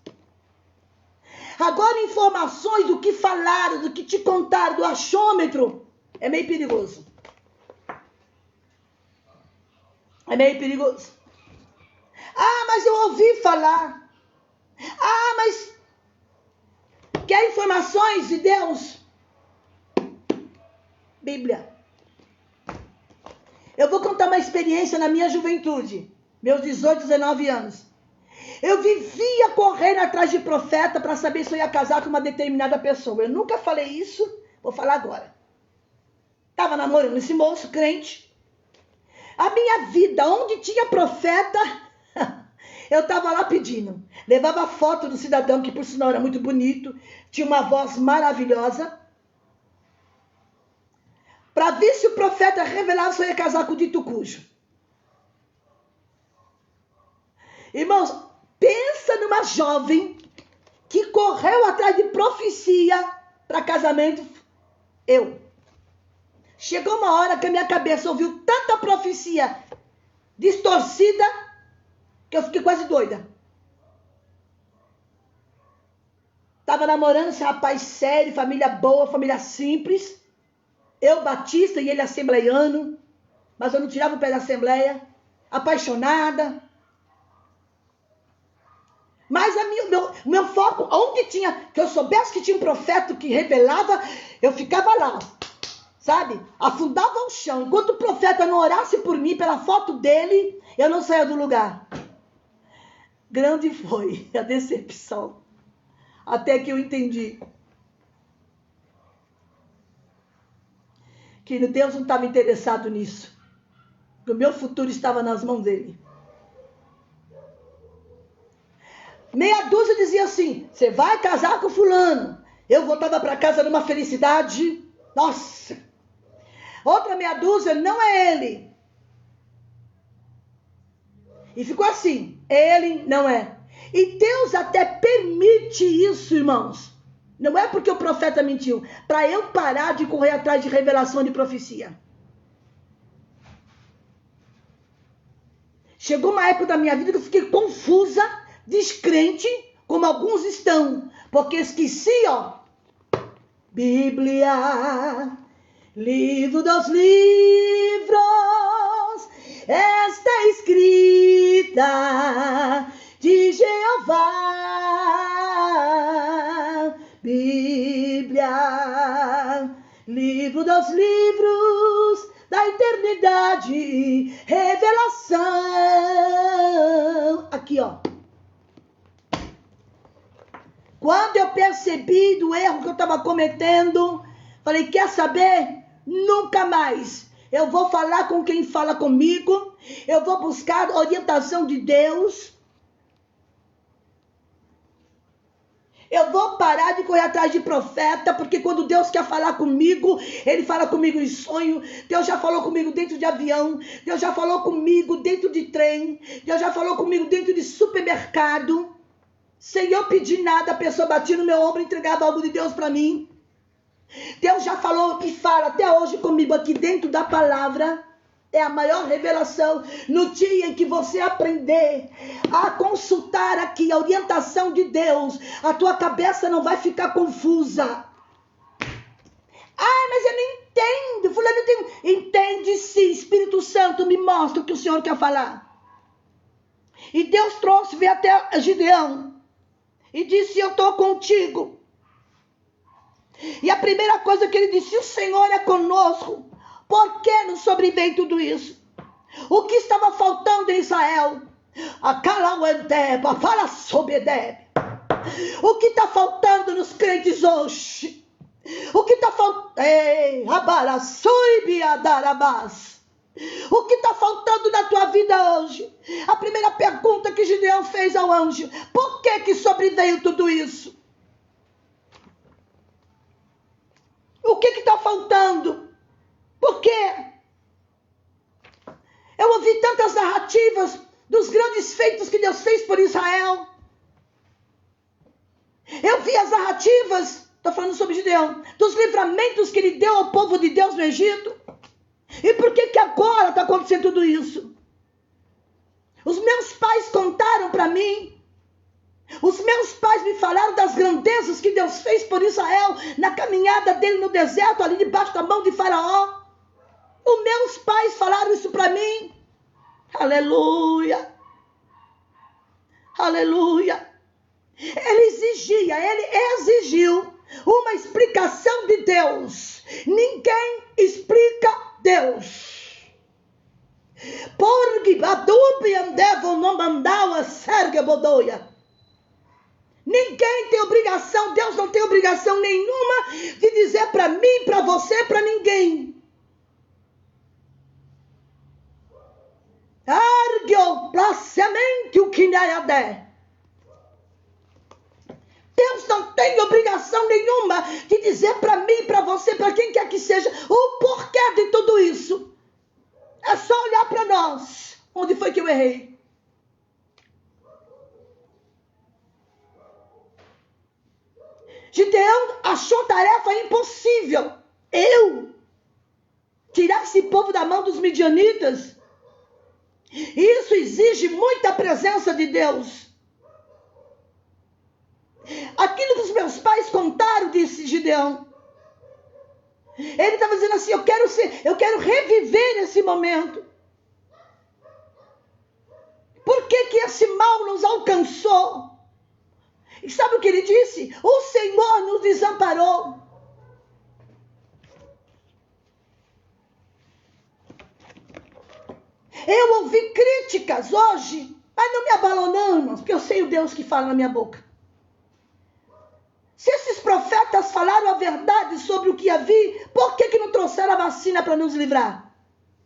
Agora, informações do que falaram, do que te contaram, do achômetro, é meio perigoso. É meio perigoso. Ah, mas eu ouvi falar. Ah, mas quer informações de Deus? Bíblia. Eu vou contar uma experiência na minha juventude, meus 18, 19 anos. Eu vivia correndo atrás de profeta para saber se eu ia casar com uma determinada pessoa. Eu nunca falei isso, vou falar agora. Estava namorando esse moço, crente. A minha vida, onde tinha profeta, Eu estava lá pedindo. Levava foto do cidadão, que por sinal era muito bonito, tinha uma voz maravilhosa, para ver se o profeta revelava se eu ia casar com o dito cujo. Irmãos, pensa numa jovem que correu atrás de profecia para casamento. Chegou uma hora que a minha cabeça ouviu tanta profecia distorcida que eu fiquei quase doida. Tava namorando esse rapaz sério, família boa, família simples. Eu batista e ele assembleiano, mas eu não tirava o pé da assembleia. Apaixonada. Mas meu foco, onde tinha, que eu soubesse que tinha um profeta que revelava, eu ficava lá, sabe? Afundava o chão. Enquanto o profeta não orasse por mim, pela foto dele, eu não saía do lugar. Grande foi a decepção. Até que eu entendi que Deus não estava interessado nisso. Que o meu futuro estava nas mãos dele. Meia dúzia dizia assim, você vai casar com fulano. Eu voltava para casa numa felicidade. Nossa! Outra meia dúzia, não é ele. E ficou assim, ele não é. E Deus até permite isso, irmãos. Não é porque o profeta mentiu, para eu parar de correr atrás de revelação de profecia. Chegou uma época da minha vida que eu fiquei confusa, descrente, como alguns estão, porque esqueci, ó, Bíblia, livro dos livros, esta escrita de Jeová. Bíblia, livro dos livros da eternidade, revelação. Aqui, ó. Quando eu percebi do erro que eu estava cometendo, falei, quer saber? Nunca mais. Eu vou falar com quem fala comigo, eu vou buscar orientação de Deus. Eu vou parar de correr atrás de profeta, porque quando Deus quer falar comigo, Ele fala comigo em sonho. Deus já falou comigo dentro de avião, Deus já falou comigo dentro de trem, Deus já falou comigo dentro de supermercado. Sem eu pedir nada, a pessoa batia no meu ombro e entregava algo de Deus para mim. Deus já falou e fala até hoje comigo aqui dentro da palavra. É a maior revelação. No dia em que você aprender a consultar aqui a orientação de Deus, a tua cabeça não vai ficar confusa. Mas eu não entendo. Fulano tem... Entende sim. Espírito Santo me mostra o que o Senhor quer falar. E Deus trouxe, veio até Gideão e disse, eu estou contigo. E a primeira coisa que ele disse, o Senhor é conosco. Por que nos sobreveio tudo isso? O que estava faltando em Israel? Fala sobre Deb. O que está faltando nos crentes hoje? O que está faltando? O que está faltando na tua vida hoje? A primeira pergunta que Gideão fez ao anjo: por que sobreveio tudo isso? O que está faltando? Por quê? Eu ouvi tantas narrativas dos grandes feitos que Deus fez por Israel. Eu vi as narrativas, estou falando sobre Gideão, dos livramentos que ele deu ao povo de Deus no Egito. E por que agora está acontecendo tudo isso? Os meus pais contaram para mim. Os meus pais me falaram das grandezas que Deus fez por Israel na caminhada dele no deserto, ali debaixo da mão de Faraó. Os meus pais falaram isso para mim. Aleluia. Aleluia. Ele exigiu uma explicação de Deus. Ninguém explica Deus. Porque não mandava serga bodoia. Ninguém tem obrigação, Deus não tem obrigação nenhuma de dizer para mim, para você, para ninguém. Argio placiamente o que é. Deus não tem obrigação nenhuma de dizer para mim, para você, para quem quer que seja, o porquê de tudo isso. É só olhar para nós. Onde foi que eu errei? Gideão achou tarefa impossível. Eu tirar esse povo da mão dos midianitas. Isso exige muita presença de Deus. Aquilo que os meus pais contaram, disse Gideão. Ele estava dizendo assim, eu quero reviver esse momento. Por que esse mal nos alcançou? E sabe o que ele disse? O Senhor nos desamparou. Eu ouvi críticas hoje, mas não me abalou não, irmãos, porque eu sei o Deus que fala na minha boca. Se esses profetas falaram a verdade sobre o que havia, por que não trouxeram a vacina para nos livrar?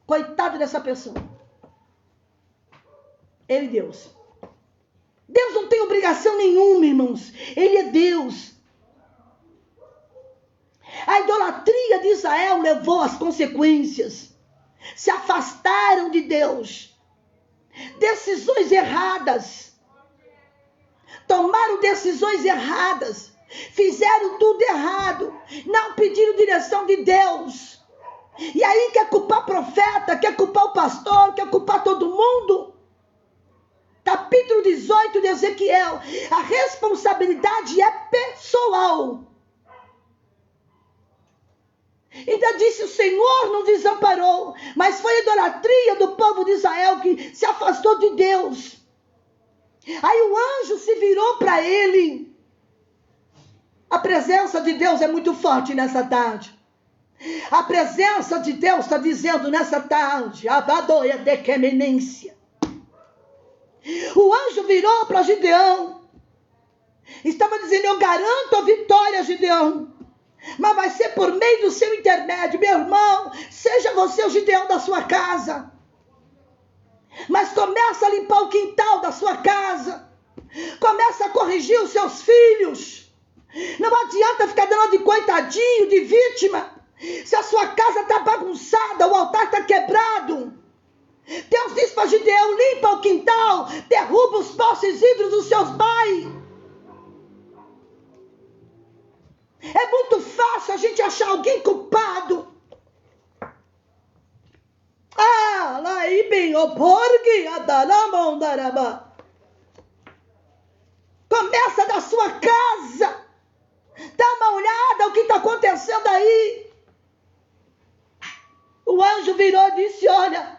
Coitado dessa pessoa. Ele é Deus. Deus não tem obrigação nenhuma, irmãos. Ele é Deus. A idolatria de Israel levou às consequências. Se afastaram de Deus. Decisões erradas. Tomaram decisões erradas. Fizeram tudo errado. Não pediram direção de Deus. E aí quer culpar profeta, quer culpar o pastor, quer culpar todo mundo. Capítulo 18 de Ezequiel. A responsabilidade é pessoal. Ainda disse, o Senhor não desamparou, mas foi a idolatria do povo de Israel que se afastou de Deus. Aí o anjo se virou para ele. A presença de Deus é muito forte nessa tarde. A presença de Deus está dizendo nessa tarde, abadoia de queminência. O anjo virou para Gideão. Estava dizendo, eu garanto a vitória, Gideão. Mas vai ser por meio do seu intermédio, meu irmão. Seja você o Gideão da sua casa. Mas começa a limpar o quintal da sua casa. Começa a corrigir os seus filhos. Não adianta ficar dando de coitadinho, de vítima. Se a sua casa está bagunçada, o altar está quebrado. Deus diz para Gideão, limpa o quintal, derruba os postes ídolos dos seus pais. É muito fácil a gente achar alguém culpado. Ah, lá aí bem, o porgue, adalamondaraba. Começa da sua casa. Dá uma olhada o que está acontecendo aí. O anjo virou e disse, olha,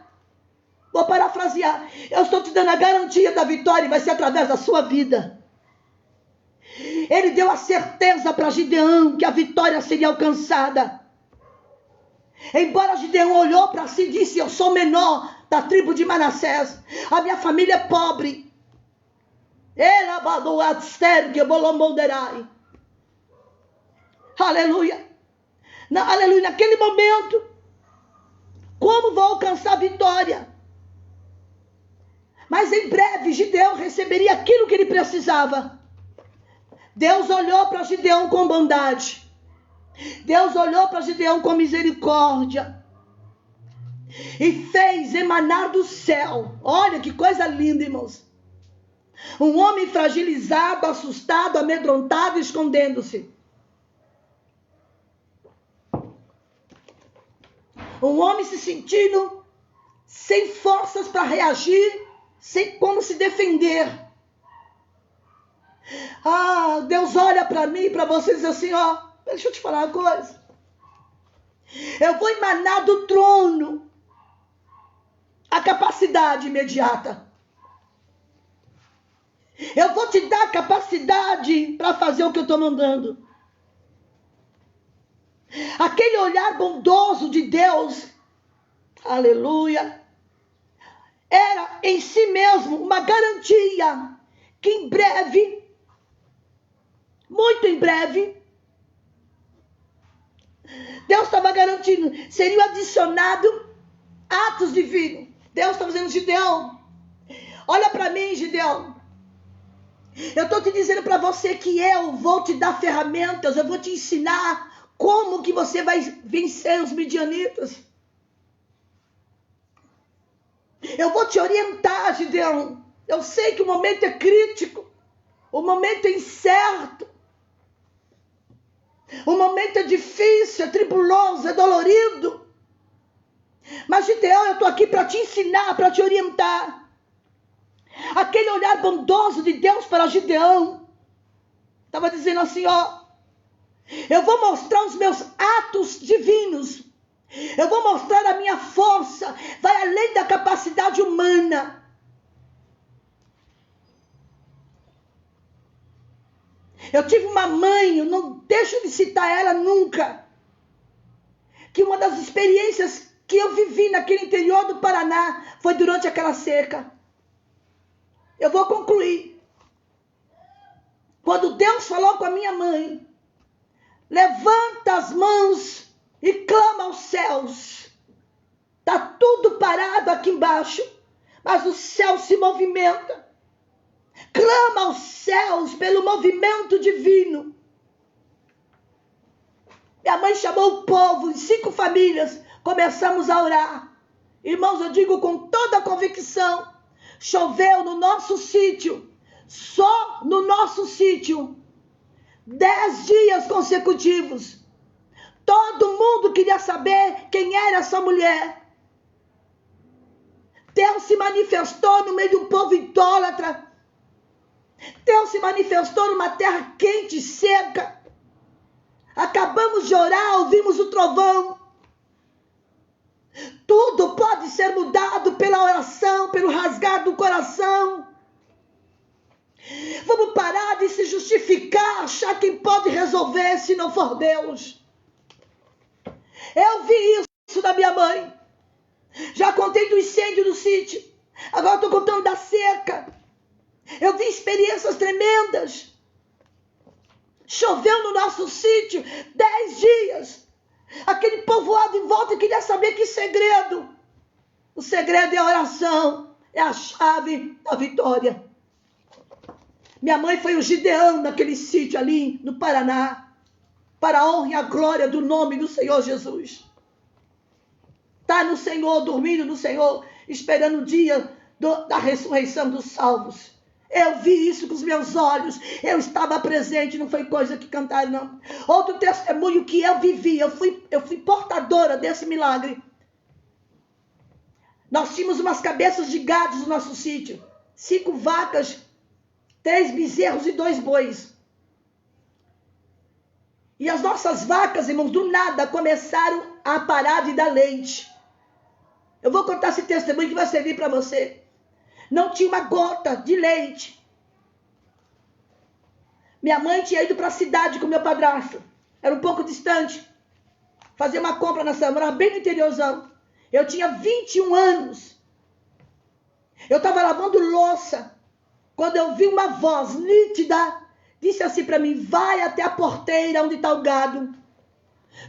vou parafrasear, eu estou te dando a garantia da vitória e vai ser através da sua vida. Ele deu a certeza para Gideão que a vitória seria alcançada. Embora Gideão olhou para si e disse, eu sou menor da tribo de Manassés, a minha família é pobre. Aleluia. Aleluia. Naquele momento, como vou alcançar a vitória? Mas em breve Gideão receberia aquilo que ele precisava. Deus olhou para Gideão com bondade. Deus olhou para Gideão com misericórdia. E fez emanar do céu. Olha que coisa linda, irmãos. Um homem fragilizado, assustado, amedrontado, escondendo-se. Um homem se sentindo sem forças para reagir, sem como se defender. Ah, Deus olha para mim e para você e diz assim, ó, deixa eu te falar uma coisa. Eu vou emanar do trono a capacidade imediata. Eu vou te dar capacidade para fazer o que eu estou mandando. Aquele olhar bondoso de Deus, aleluia, era em si mesmo uma garantia que em breve, muito em breve, Deus estava garantindo, seriam adicionados atos divinos. Deus está dizendo, Gideão, olha para mim, Gideão. Eu estou te dizendo para você que eu vou te dar ferramentas, eu vou te ensinar como que você vai vencer os midianitas. Eu vou te orientar, Gideão. Eu sei que o momento é crítico, o momento é incerto, o momento é difícil, é tribuloso, é dolorido. Mas, Gideão, eu estou aqui para te ensinar, para te orientar. Aquele olhar bondoso de Deus para Gideão estava dizendo assim, ó, eu vou mostrar os meus atos divinos, eu vou mostrar a minha força, vai além da capacidade humana. Eu tive uma mãe, eu não deixo de citar ela nunca, que uma das experiências que eu vivi naquele interior do Paraná foi durante aquela seca. Eu vou concluir. Quando Deus falou com a minha mãe, levanta as mãos e clama aos céus. Está tudo parado aqui embaixo, mas o céu se movimenta. Clama aos céus pelo movimento divino. Minha mãe chamou o povo, 5 famílias, começamos a orar. Irmãos, eu digo com toda a convicção, choveu no nosso sítio, só no nosso sítio, 10 dias consecutivos. Todo mundo queria saber quem era essa mulher. Deus se manifestou no meio de um povo idólatra. Deus se manifestou numa terra quente e seca. Acabamos de orar, ouvimos o trovão. Tudo pode ser mudado pela oração, pelo rasgar do coração. Vamos parar de se justificar, achar quem pode resolver se não for Deus. Eu vi isso da minha mãe. Já contei do incêndio do sítio. Agora estou contando da seca. Eu vi experiências tremendas. Choveu no nosso sítio 10 dias. Aquele povoado em volta queria saber que segredo. O segredo é a oração. É a chave da vitória. Minha mãe foi o Gideão naquele sítio ali no Paraná. Para a honra e a glória do nome do Senhor Jesus. Está no Senhor, dormindo no Senhor, esperando o dia da ressurreição dos salvos. Eu vi isso com os meus olhos. Eu estava presente, não foi coisa que cantaram, não. Outro testemunho que eu vivi, eu fui portadora desse milagre. Nós tínhamos umas cabeças de gados no nosso sítio. 5 vacas, 3 bezerros e 2 bois. E as nossas vacas, irmãos, do nada começaram a parar de dar leite. Eu vou contar esse testemunho que vai servir para você. Não tinha uma gota de leite. Minha mãe tinha ido para a cidade com meu padrasto. Era um pouco distante. Fazer uma compra na cidade, morava bem no interiorzão. Eu tinha 21 anos. Eu estava lavando louça. Quando eu vi uma voz nítida, disse assim para mim, vai até a porteira onde está o gado.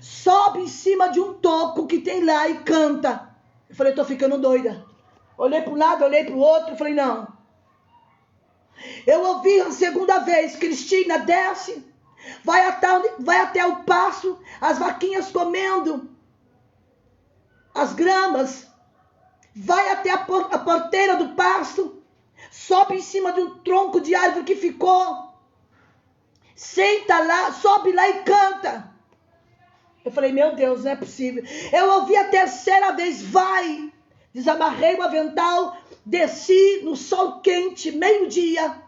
Sobe em cima de um toco que tem lá e canta. Eu falei, estou ficando doida. Olhei para um lado, olhei para o outro, falei, não. Eu ouvi a segunda vez, Cristina, desce, vai até o pasto, as vaquinhas comendo as gramas, vai até a porteira do pasto, sobe em cima de um tronco de árvore que ficou, senta lá, sobe lá e canta. Eu falei, meu Deus, não é possível. Eu ouvi a terceira vez, vai. Desamarrei o avental, desci no sol quente, meio-dia.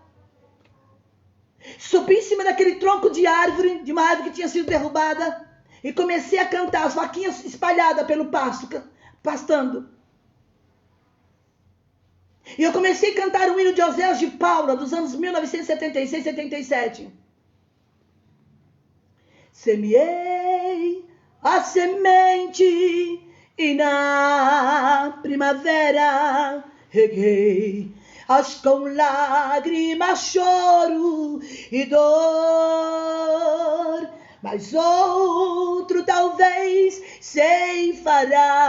Subi em cima daquele tronco de árvore, de uma árvore que tinha sido derrubada, e comecei a cantar, as vaquinhas espalhadas pelo pasto, pastando. E eu comecei a cantar o hino de Oséias de Paula, dos anos 1976, 77. Semeei a semente e na primavera reguei, as com lágrimas, choro e dor. Mas outro talvez ceifará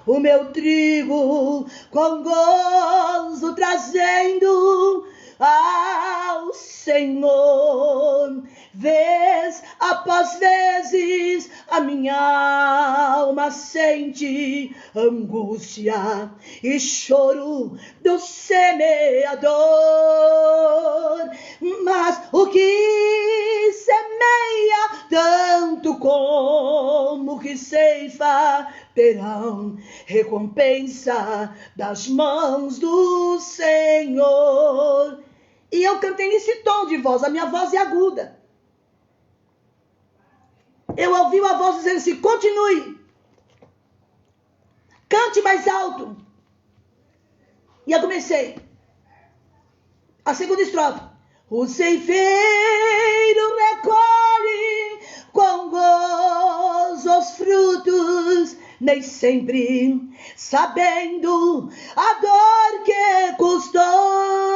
o meu trigo com gozo, trazendo ao Senhor. Vez após vezes a minha alma sente angústia e choro do semeador, mas o que semeia tanto como que ceifa terão recompensa das mãos do Senhor. E eu cantei nesse tom de voz, a minha voz é aguda. Eu ouvi uma voz dizendo assim: continue, cante mais alto. E eu comecei a segunda estrofe. O ceifeiro recolhe com gozo os frutos, nem sempre sabendo a dor que custou.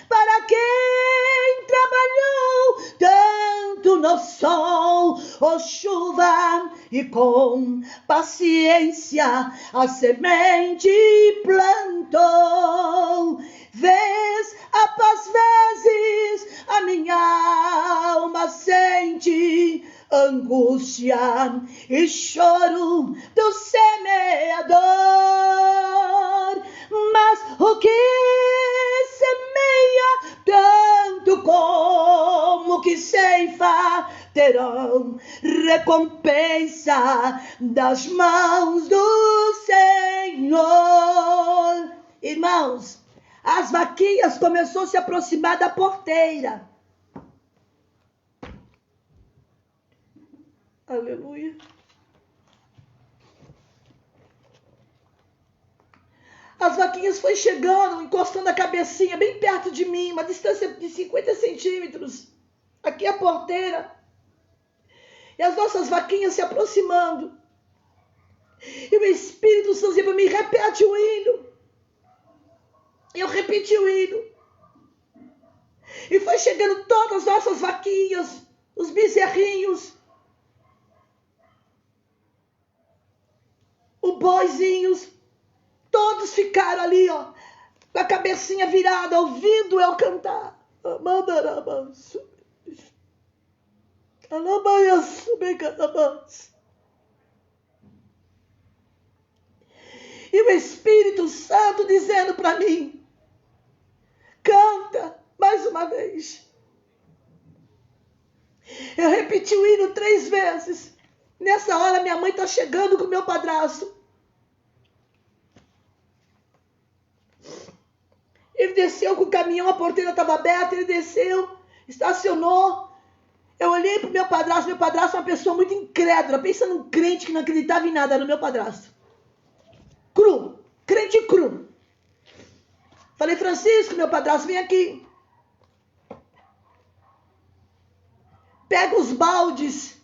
Para quem trabalhou tanto no sol ou chuva e com paciência a semente plantou, vez após vezes a minha alma sente angústia e choro do semeador, mas o que semeia tanto como que ceifa terão recompensa das mãos do Senhor. Irmãos, as vaquinhas começaram a se aproximar da porteira. Aleluia. As vaquinhas foi chegando, encostando a cabecinha bem perto de mim, uma distância de 50 centímetros. Aqui a porteira. E as nossas vaquinhas se aproximando. E o Espírito Santo dizia para mim: repete o hino. Eu repeti o hino. E foi chegando todas as nossas vaquinhas, os bezerrinhos, os boizinhos, todos ficaram ali, ó, com a cabecinha virada, ouvindo eu cantar. E o Espírito Santo dizendo para mim: canta mais uma vez. Eu repeti o hino 3 vezes. Nessa hora minha mãe está chegando com o meu padrasto. Ele desceu com o caminhão, a porteira estava aberta, ele desceu, estacionou. Eu olhei para o meu padrasto é uma pessoa muito incrédula, pensa num crente que não acreditava em nada, era o meu padrasto. Cru, crente cru. Falei: Francisco, meu padrasto, vem aqui. Pega os baldes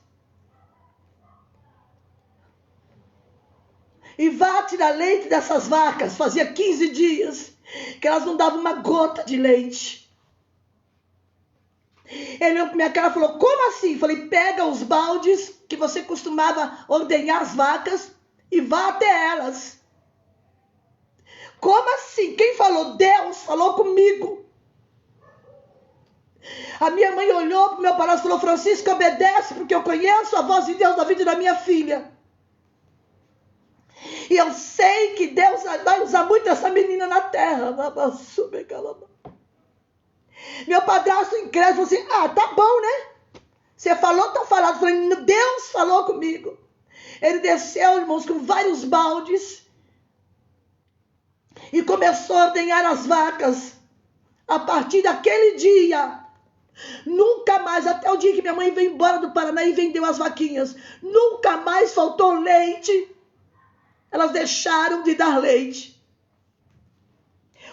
e vá tirar leite dessas vacas. Fazia 15 dias que elas não davam uma gota de leite. Ele olhou para minha cara e falou: como assim? Falei: pega os baldes que você costumava ordenhar as vacas e vá até elas. Como assim? Quem falou? Deus falou comigo. A minha mãe olhou para o meu padrasto e falou: Francisco, obedece, porque eu conheço a voz de Deus na vida da minha filha. E eu sei que Deus vai usar muito essa menina na terra. Meu padrasto incrédulo falou assim: ah, tá bom, né? Você falou, tá falado. Eu falei: Deus falou comigo. Ele desceu, irmãos, com vários baldes e começou a ordenhar as vacas. A partir daquele dia, nunca mais, até o dia que minha mãe veio embora do Paraná e vendeu as vaquinhas, nunca mais faltou leite. Elas deixaram de dar leite.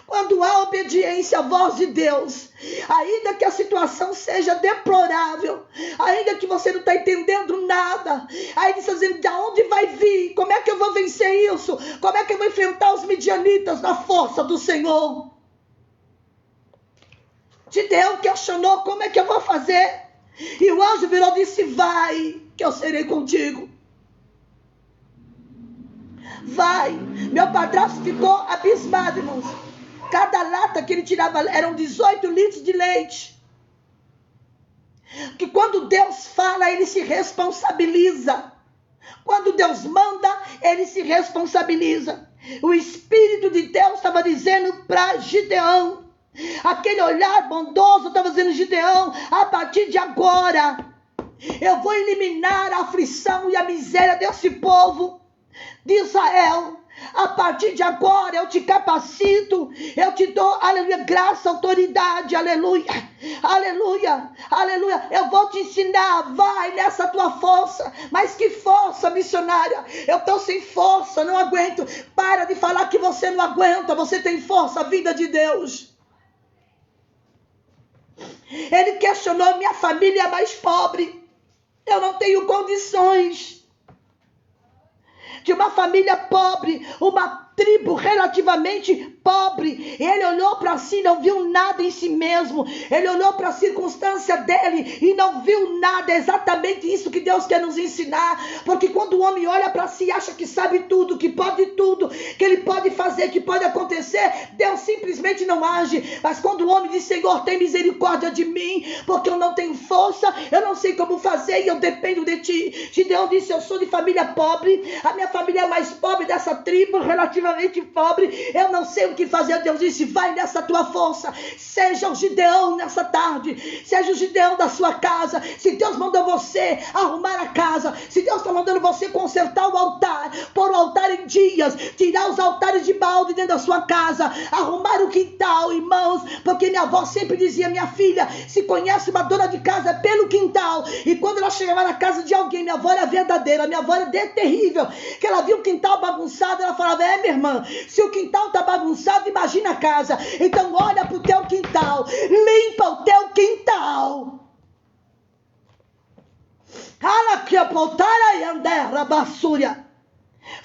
Quando há obediência à voz de Deus, ainda que a situação seja deplorável, ainda que você não está entendendo nada, aí você está dizendo: de onde vai vir? Como é que eu vou vencer isso? Como é que eu vou enfrentar os midianitas na força do Senhor? Gideão questionou: como é que eu vou fazer? E o anjo virou e disse: vai. que eu serei contigo. Vai. Meu padrasto ficou abismado, irmãos. Cada lata que ele tirava eram 18 litros de leite. Que quando Deus fala, ele se responsabiliza. Quando Deus manda, ele se responsabiliza. O Espírito de Deus estava dizendo para Gideão, aquele olhar bondoso estava dizendo: Gideão, a partir de agora, eu vou eliminar a aflição e a miséria desse povo de Israel. A partir de agora eu te capacito, eu te dou, aleluia, graça, autoridade, aleluia, aleluia, aleluia. Eu vou te ensinar, vai nessa tua força. Mas que força, missionária? Eu estou sem força, não aguento. Para de falar que você não aguenta, você tem força, vinda de Deus. Ele questionou: minha família é mais pobre, eu não tenho condições de uma família pobre, uma tribo relativamente pobre. Ele olhou para si, não viu nada em si mesmo. Ele olhou para a circunstância dele e não viu nada. É exatamente isso que Deus quer nos ensinar. Porque quando o homem olha para si, acha que sabe tudo, que pode tudo, que ele pode fazer, que pode acontecer, Deus simplesmente não age. Mas quando o homem diz: Senhor, tem misericórdia de mim, porque eu não tenho força, eu não sei como fazer e eu dependo de ti. Gideão disse: eu sou de família pobre, a minha família é a mais pobre dessa tribo, relativamente pobre, eu não sei o que fazer. Deus disse: vai nessa tua força, seja o Gideão nessa tarde, seja o Gideão da sua casa. Se Deus mandou você arrumar a casa, se Deus está mandando você consertar o altar, pôr o altar em dias, tirar os altares de balde dentro da sua casa, arrumar o quintal, irmãos, porque minha avó sempre dizia: minha filha, se conhece uma dona de casa pelo quintal. E quando ela chegava na casa de alguém, minha avó era verdadeira, minha avó era terrível, que ela via o quintal bagunçado, ela falava: é, minha irmã, se o quintal está bagunçado, imagina a casa. Então olha para o teu quintal, limpa o teu quintal.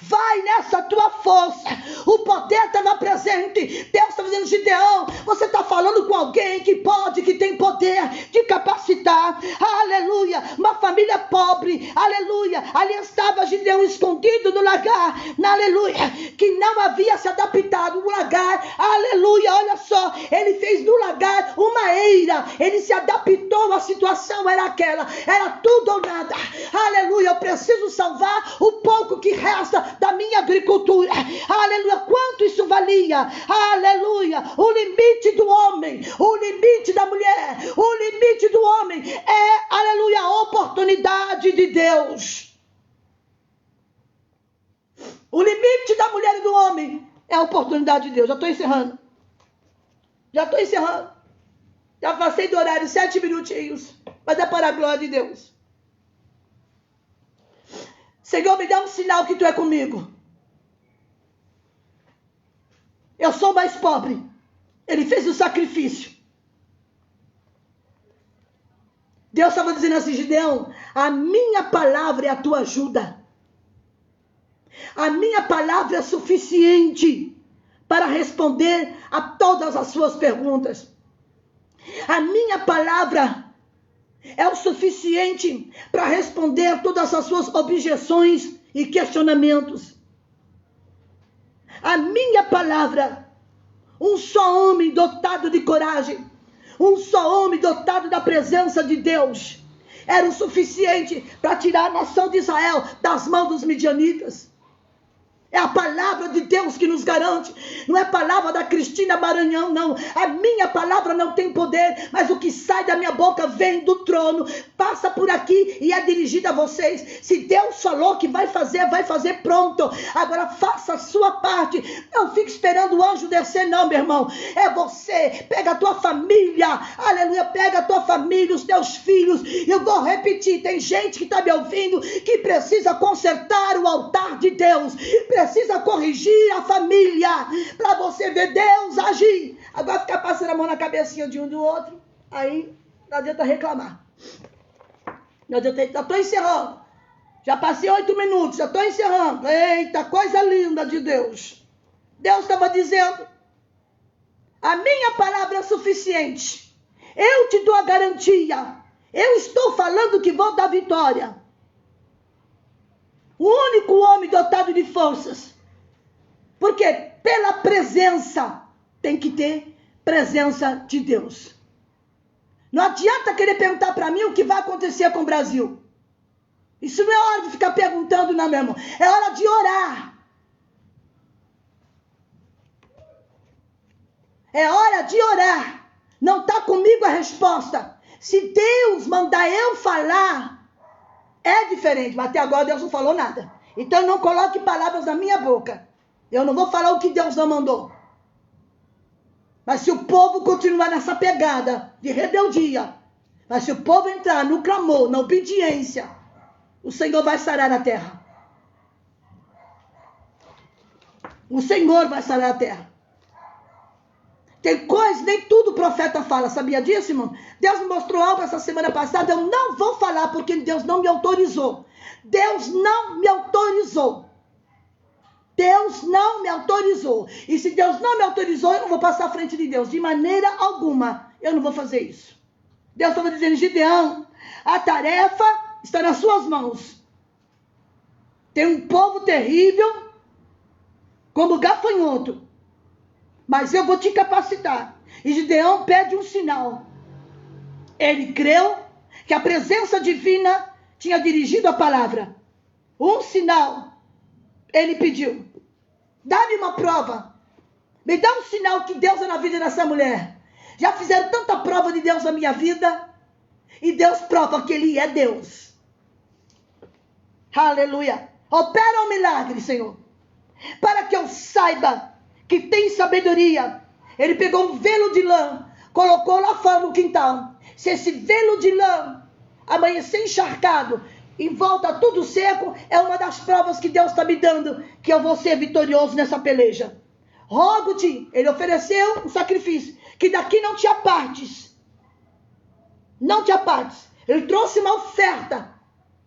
Vai nessa tua força. O poder estava presente. Deus está dizendo: Gideão, você está falando com alguém que pode, que tem poder de capacitar. Aleluia. Uma família pobre. Aleluia. Ali estava Gideão escondido no lagar. Aleluia. Que não havia se adaptado. O lagar. Aleluia. Olha só. Ele fez do lagar uma eira. Ele se adaptou. A situação era aquela. Era tudo ou nada. Aleluia. Eu preciso salvar o pouco que resta da minha agricultura. Aleluia. Quanto isso valia? Aleluia. O limite do homem, o limite da mulher, o limite do homem é, aleluia, a oportunidade de Deus. O limite da mulher e do homem é a oportunidade de Deus. Já estou encerrando. Já passei do horário 7 minutinhos, mas é para a glória de Deus. Senhor, me dá um sinal que tu é comigo. Eu sou mais pobre. Ele fez o sacrifício. Deus estava dizendo assim: Gideão, a minha palavra é a tua ajuda. A minha palavra é suficiente para responder a todas as suas perguntas. A minha palavra é o suficiente para responder todas as suas objeções e questionamentos. A minha palavra, um só homem dotado de coragem, um só homem dotado da presença de Deus, era o suficiente para tirar a nação de Israel das mãos dos midianitas. É a palavra de Deus que nos garante. Não é a palavra da Cristina Maranhão, não. A minha palavra não tem poder, mas o que sai da minha boca vem do trono, passa por aqui e é dirigido a vocês. Se Deus falou que vai fazer pronto. Agora faça a sua parte. Não fique esperando o anjo descer, não, meu irmão. É você. Pega a tua família. Aleluia. Pega a tua família, os teus filhos. Eu vou repetir. Tem gente que está me ouvindo que precisa consertar o altar de Deus. Precisa corrigir a família, para você ver Deus agir. Agora ficar passando a mão na cabecinha de um do outro, aí não adianta reclamar. Não adianta, já estou encerrando. Já passei 8 minutos, já estou encerrando. Eita, coisa linda de Deus. Deus estava dizendo: a minha palavra é suficiente. Eu te dou a garantia. Eu estou falando que vou dar vitória. O único homem dotado de forças. Porque pela presença, tem que ter presença de Deus. Não adianta querer perguntar para mim o que vai acontecer com o Brasil. Isso não é hora de ficar perguntando, não, meu irmão. É hora de orar. É hora de orar. Não está comigo a resposta. Se Deus mandar eu falar, é diferente. Mas até agora Deus não falou nada. Então não coloque palavras na minha boca. Eu não vou falar o que Deus não mandou. Mas se o povo continuar nessa pegada de rebeldia, mas se o povo entrar no clamor, na obediência, o Senhor vai sarar a terra. O Senhor vai sarar a terra. Tem coisas, nem tudo o profeta fala, sabia disso, irmão? Deus me mostrou algo essa semana passada, eu não vou falar porque Deus não me autorizou. Deus não me autorizou. Deus não me autorizou. E se Deus não me autorizou, eu não vou passar à frente de Deus. De maneira alguma, eu não vou fazer isso. Deus estava dizendo, Gideão, a tarefa está nas suas mãos. Tem um povo terrível, como gafanhoto. Mas eu vou te capacitar. E Gideão pede um sinal. Ele creu que a presença divina tinha dirigido a palavra. Um sinal. Ele pediu. Dá-me uma prova. Me dá um sinal que Deus é na vida dessa mulher. Já fizeram tanta prova de Deus na minha vida. E Deus prova que Ele é Deus. Aleluia. Opera um milagre, Senhor. Para que eu saiba que tem sabedoria. Ele pegou um velo de lã, colocou lá fora no quintal. Se esse velo de lã amanhecer encharcado, em volta tudo seco, é uma das provas que Deus está me dando, que eu vou ser vitorioso nessa peleja. Rogo-te, ele ofereceu um sacrifício, que daqui não te apartes. Não te apartes. Ele trouxe uma oferta.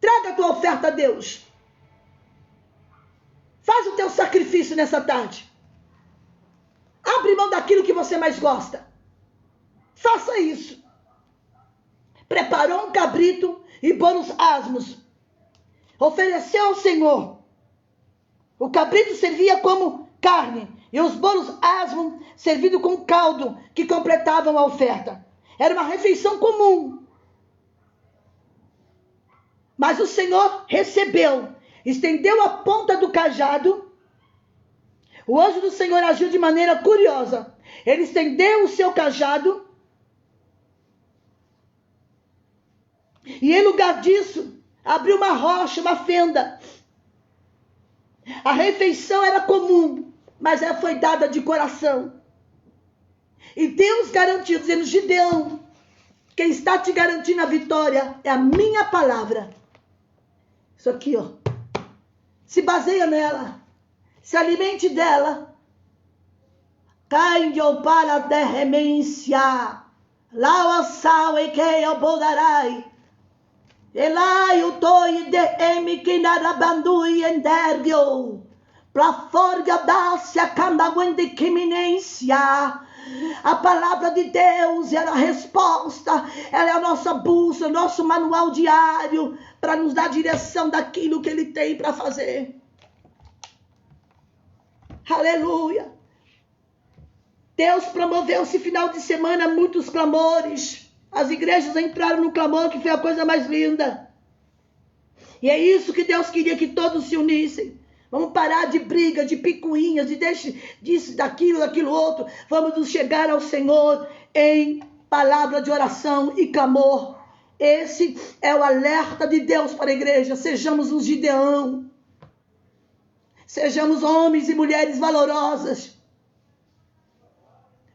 Traga a tua oferta a Deus. Faz o teu sacrifício nessa tarde. Abre mão daquilo que você mais gosta. Faça isso. Preparou um cabrito e bolos asmos. Ofereceu ao Senhor. O cabrito servia como carne. E os bolos asmos servidos com caldo que completavam a oferta. Era uma refeição comum. Mas o Senhor recebeu. Estendeu a ponta do cajado. O anjo do Senhor agiu de maneira curiosa. Ele estendeu o seu cajado. E em lugar disso, abriu uma rocha, uma fenda. A refeição era comum, mas ela foi dada de coração. E Deus garantiu, dizendo, Gideão, quem está te garantindo a vitória é a minha palavra. Isso aqui, ó. Se baseia nela. Se alimente dela. Caio para a derremência. Lá o sal e que eu podarai. Elai o toi de emi que narabandu e endergio. Pra forga da-se a candaguende que iminência. A palavra de Deus é a resposta, ela é a nossa bússola, nosso manual diário, para nos dar direção daquilo que Ele tem para fazer. Aleluia. Deus promoveu esse final de semana muitos clamores. As igrejas entraram no clamor, que foi a coisa mais linda. E é isso que Deus queria, que todos se unissem. Vamos parar de briga, de picuinhas, de disso, daquilo outro. Vamos nos chegar ao Senhor em palavra de oração e clamor. Esse é o alerta de Deus para a igreja. Sejamos uns Gideão. Sejamos homens e mulheres valorosas.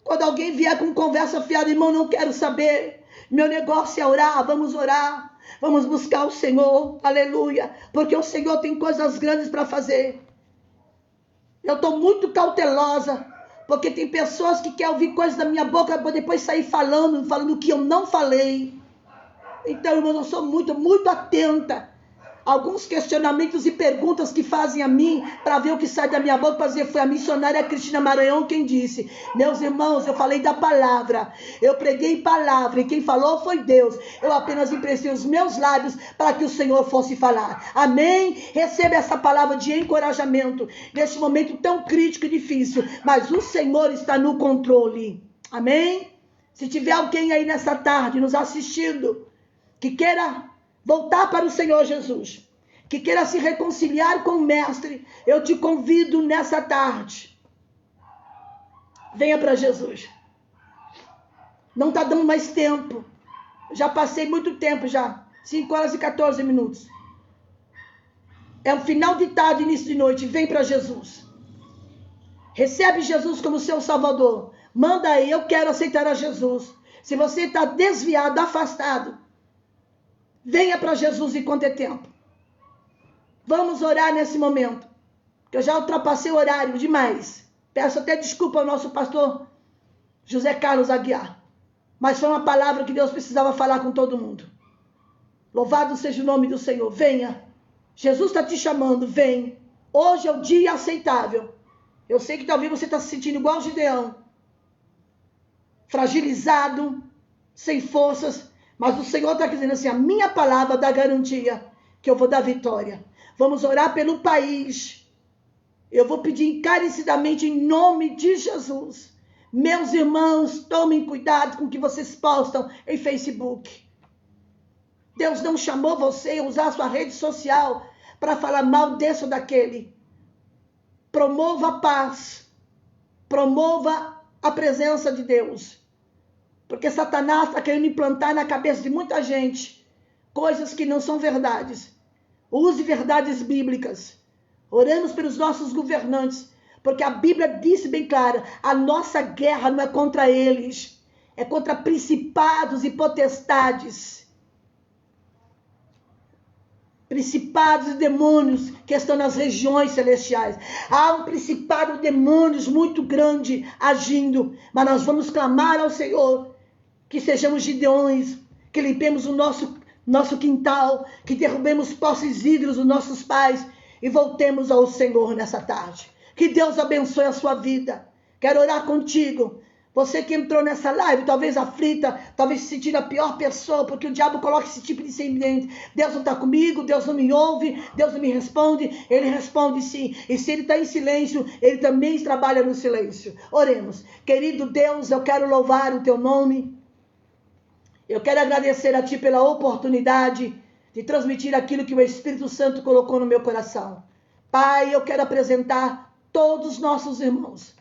Quando alguém vier com conversa fiada, irmão, não quero saber. Meu negócio é orar, vamos orar. Vamos buscar o Senhor, aleluia, porque o Senhor tem coisas grandes para fazer. Eu estou muito cautelosa, porque tem pessoas que querem ouvir coisas da minha boca para depois sair falando o que eu não falei. Então, irmão, eu sou muito atenta alguns questionamentos e perguntas que fazem a mim, para ver o que sai da minha boca, para dizer, foi a missionária Cristina Maranhão quem disse. Meus irmãos, eu falei da palavra, eu preguei palavra, e quem falou foi Deus. Eu apenas emprestei os meus lábios para que o Senhor fosse falar. Amém? Receba essa palavra de encorajamento, neste momento tão crítico e difícil, mas o Senhor está no controle. Amém? Se tiver alguém aí nessa tarde nos assistindo, que queira voltar para o Senhor Jesus, que queira se reconciliar com o Mestre, eu te convido nessa tarde. Venha para Jesus. Não está dando mais tempo. Já passei muito tempo já. 5 horas e 14 minutos. É o final de tarde, início de noite. Vem para Jesus. Recebe Jesus como seu Salvador. Manda aí, eu quero aceitar a Jesus. Se você está desviado, afastado, venha para Jesus enquanto é tempo. Vamos orar nesse momento, que eu já ultrapassei o horário demais. Peço até desculpa ao nosso pastor José Carlos Aguiar, mas foi uma palavra que Deus precisava falar com todo mundo. Louvado seja o nome do Senhor. Venha, Jesus está te chamando, vem. Hoje é o dia aceitável. Eu sei que talvez você está se sentindo igual Gideão, fragilizado, sem forças, mas o Senhor está dizendo assim, a minha palavra dá garantia que eu vou dar vitória. Vamos orar pelo país. Eu vou pedir encarecidamente em nome de Jesus. Meus irmãos, tomem cuidado com o que vocês postam em Facebook. Deus não chamou você a usar a sua rede social para falar mal desse ou daquele. Promova a paz. Promova a presença de Deus. Porque Satanás está querendo implantar na cabeça de muita gente coisas que não são verdades. Use verdades bíblicas. Oramos pelos nossos governantes, porque a Bíblia disse bem clara, a nossa guerra não é contra eles, é contra principados e potestades. Principados e demônios que estão nas regiões celestiais. Há um principado de demônios muito grande agindo, mas nós vamos clamar ao Senhor que sejamos Gideões, que limpemos o nosso quintal, que derrubemos postes ídolos dos nossos pais e voltemos ao Senhor nessa tarde. Que Deus abençoe a sua vida. Quero orar contigo. Você que entrou nessa live, talvez aflita, talvez se sentindo a pior pessoa, porque o diabo coloca esse tipo de sentimento. Deus não está comigo, Deus não me ouve, Deus não me responde. Ele responde sim. E se ele está em silêncio, ele também trabalha no silêncio. Oremos. Querido Deus, eu quero louvar o teu nome. Eu quero agradecer a ti pela oportunidade de transmitir aquilo que o Espírito Santo colocou no meu coração. Pai, eu quero apresentar todos os nossos irmãos.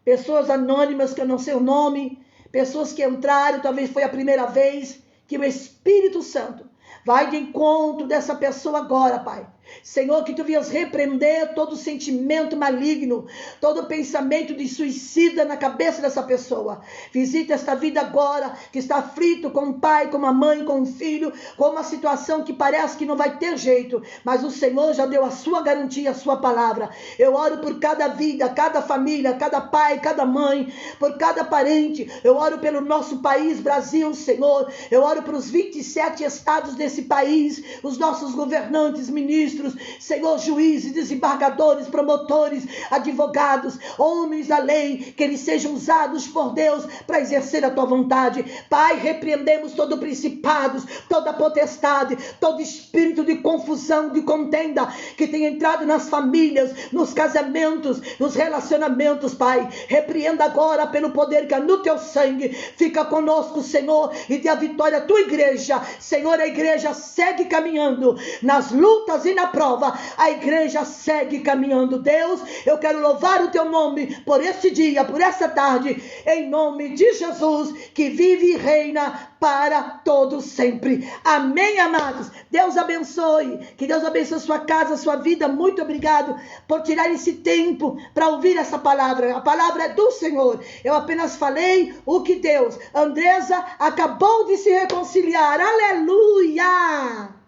Pessoas anônimas que eu não sei o nome, pessoas que entraram, talvez foi a primeira vez, que o Espírito Santo vai de encontro dessa pessoa agora, Pai. Senhor, que tu venhas repreender todo sentimento maligno, todo pensamento de suicida na cabeça dessa pessoa. Visita esta vida agora, que está aflito com o pai, com a mãe, com o filho, com uma situação que parece que não vai ter jeito, mas o Senhor já deu a sua garantia, a sua palavra. Eu oro por cada vida, cada família, cada pai, cada mãe, por cada parente. Eu oro pelo nosso país, Brasil, Senhor. Eu oro para os 27 estados desse país, os nossos governantes, ministros, Senhor, juízes, desembargadores, promotores, advogados, homens da lei, que eles sejam usados por Deus para exercer a tua vontade. Pai, repreendemos todo principados, toda potestade, todo espírito de confusão, de contenda que tem entrado nas famílias, nos casamentos, nos relacionamentos, Pai. Repreenda agora pelo poder que é no teu sangue. Fica conosco, Senhor, e dê a vitória à tua igreja. Senhor, a igreja segue caminhando nas lutas e na prova, a igreja segue caminhando. Deus, eu quero louvar o teu nome por este dia, por essa tarde, em nome de Jesus, que vive e reina para todos sempre. Amém, amados? Deus abençoe, que Deus abençoe sua casa, sua vida. Muito obrigado por tirar esse tempo para ouvir essa palavra. A palavra é do Senhor. Eu apenas falei o que Deus. Andresa acabou de se reconciliar. Aleluia!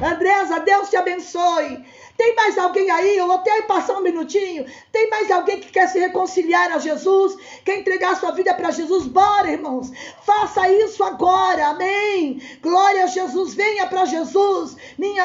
Andresa, Deus te abençoe. Tem mais alguém aí? Eu vou até passar um minutinho. Tem mais alguém que quer se reconciliar a Jesus? Quer entregar sua vida para Jesus? Bora, irmãos. Faça isso agora. Amém. Glória a Jesus. Venha para Jesus.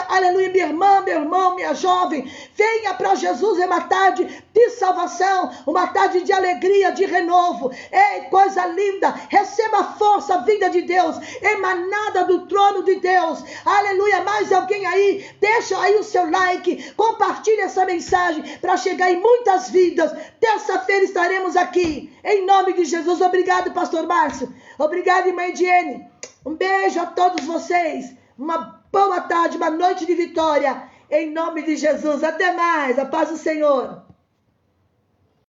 Aleluia, minha irmã, meu irmão, minha jovem. Venha para Jesus. É uma tarde de salvação. Uma tarde de alegria, de renovo. Ei, coisa linda. Receba a força vinda de Deus. Emanada do trono de Deus. Aleluia. Mais alguém aí? Deixa aí o seu like. Compartilhe essa mensagem para chegar em muitas vidas. Terça-feira estaremos aqui. Em nome de Jesus. Obrigado, pastor Márcio. Obrigado, irmã Ediene. Um beijo a todos vocês. Uma boa tarde, uma noite de vitória. Em nome de Jesus. Até mais. A paz do Senhor.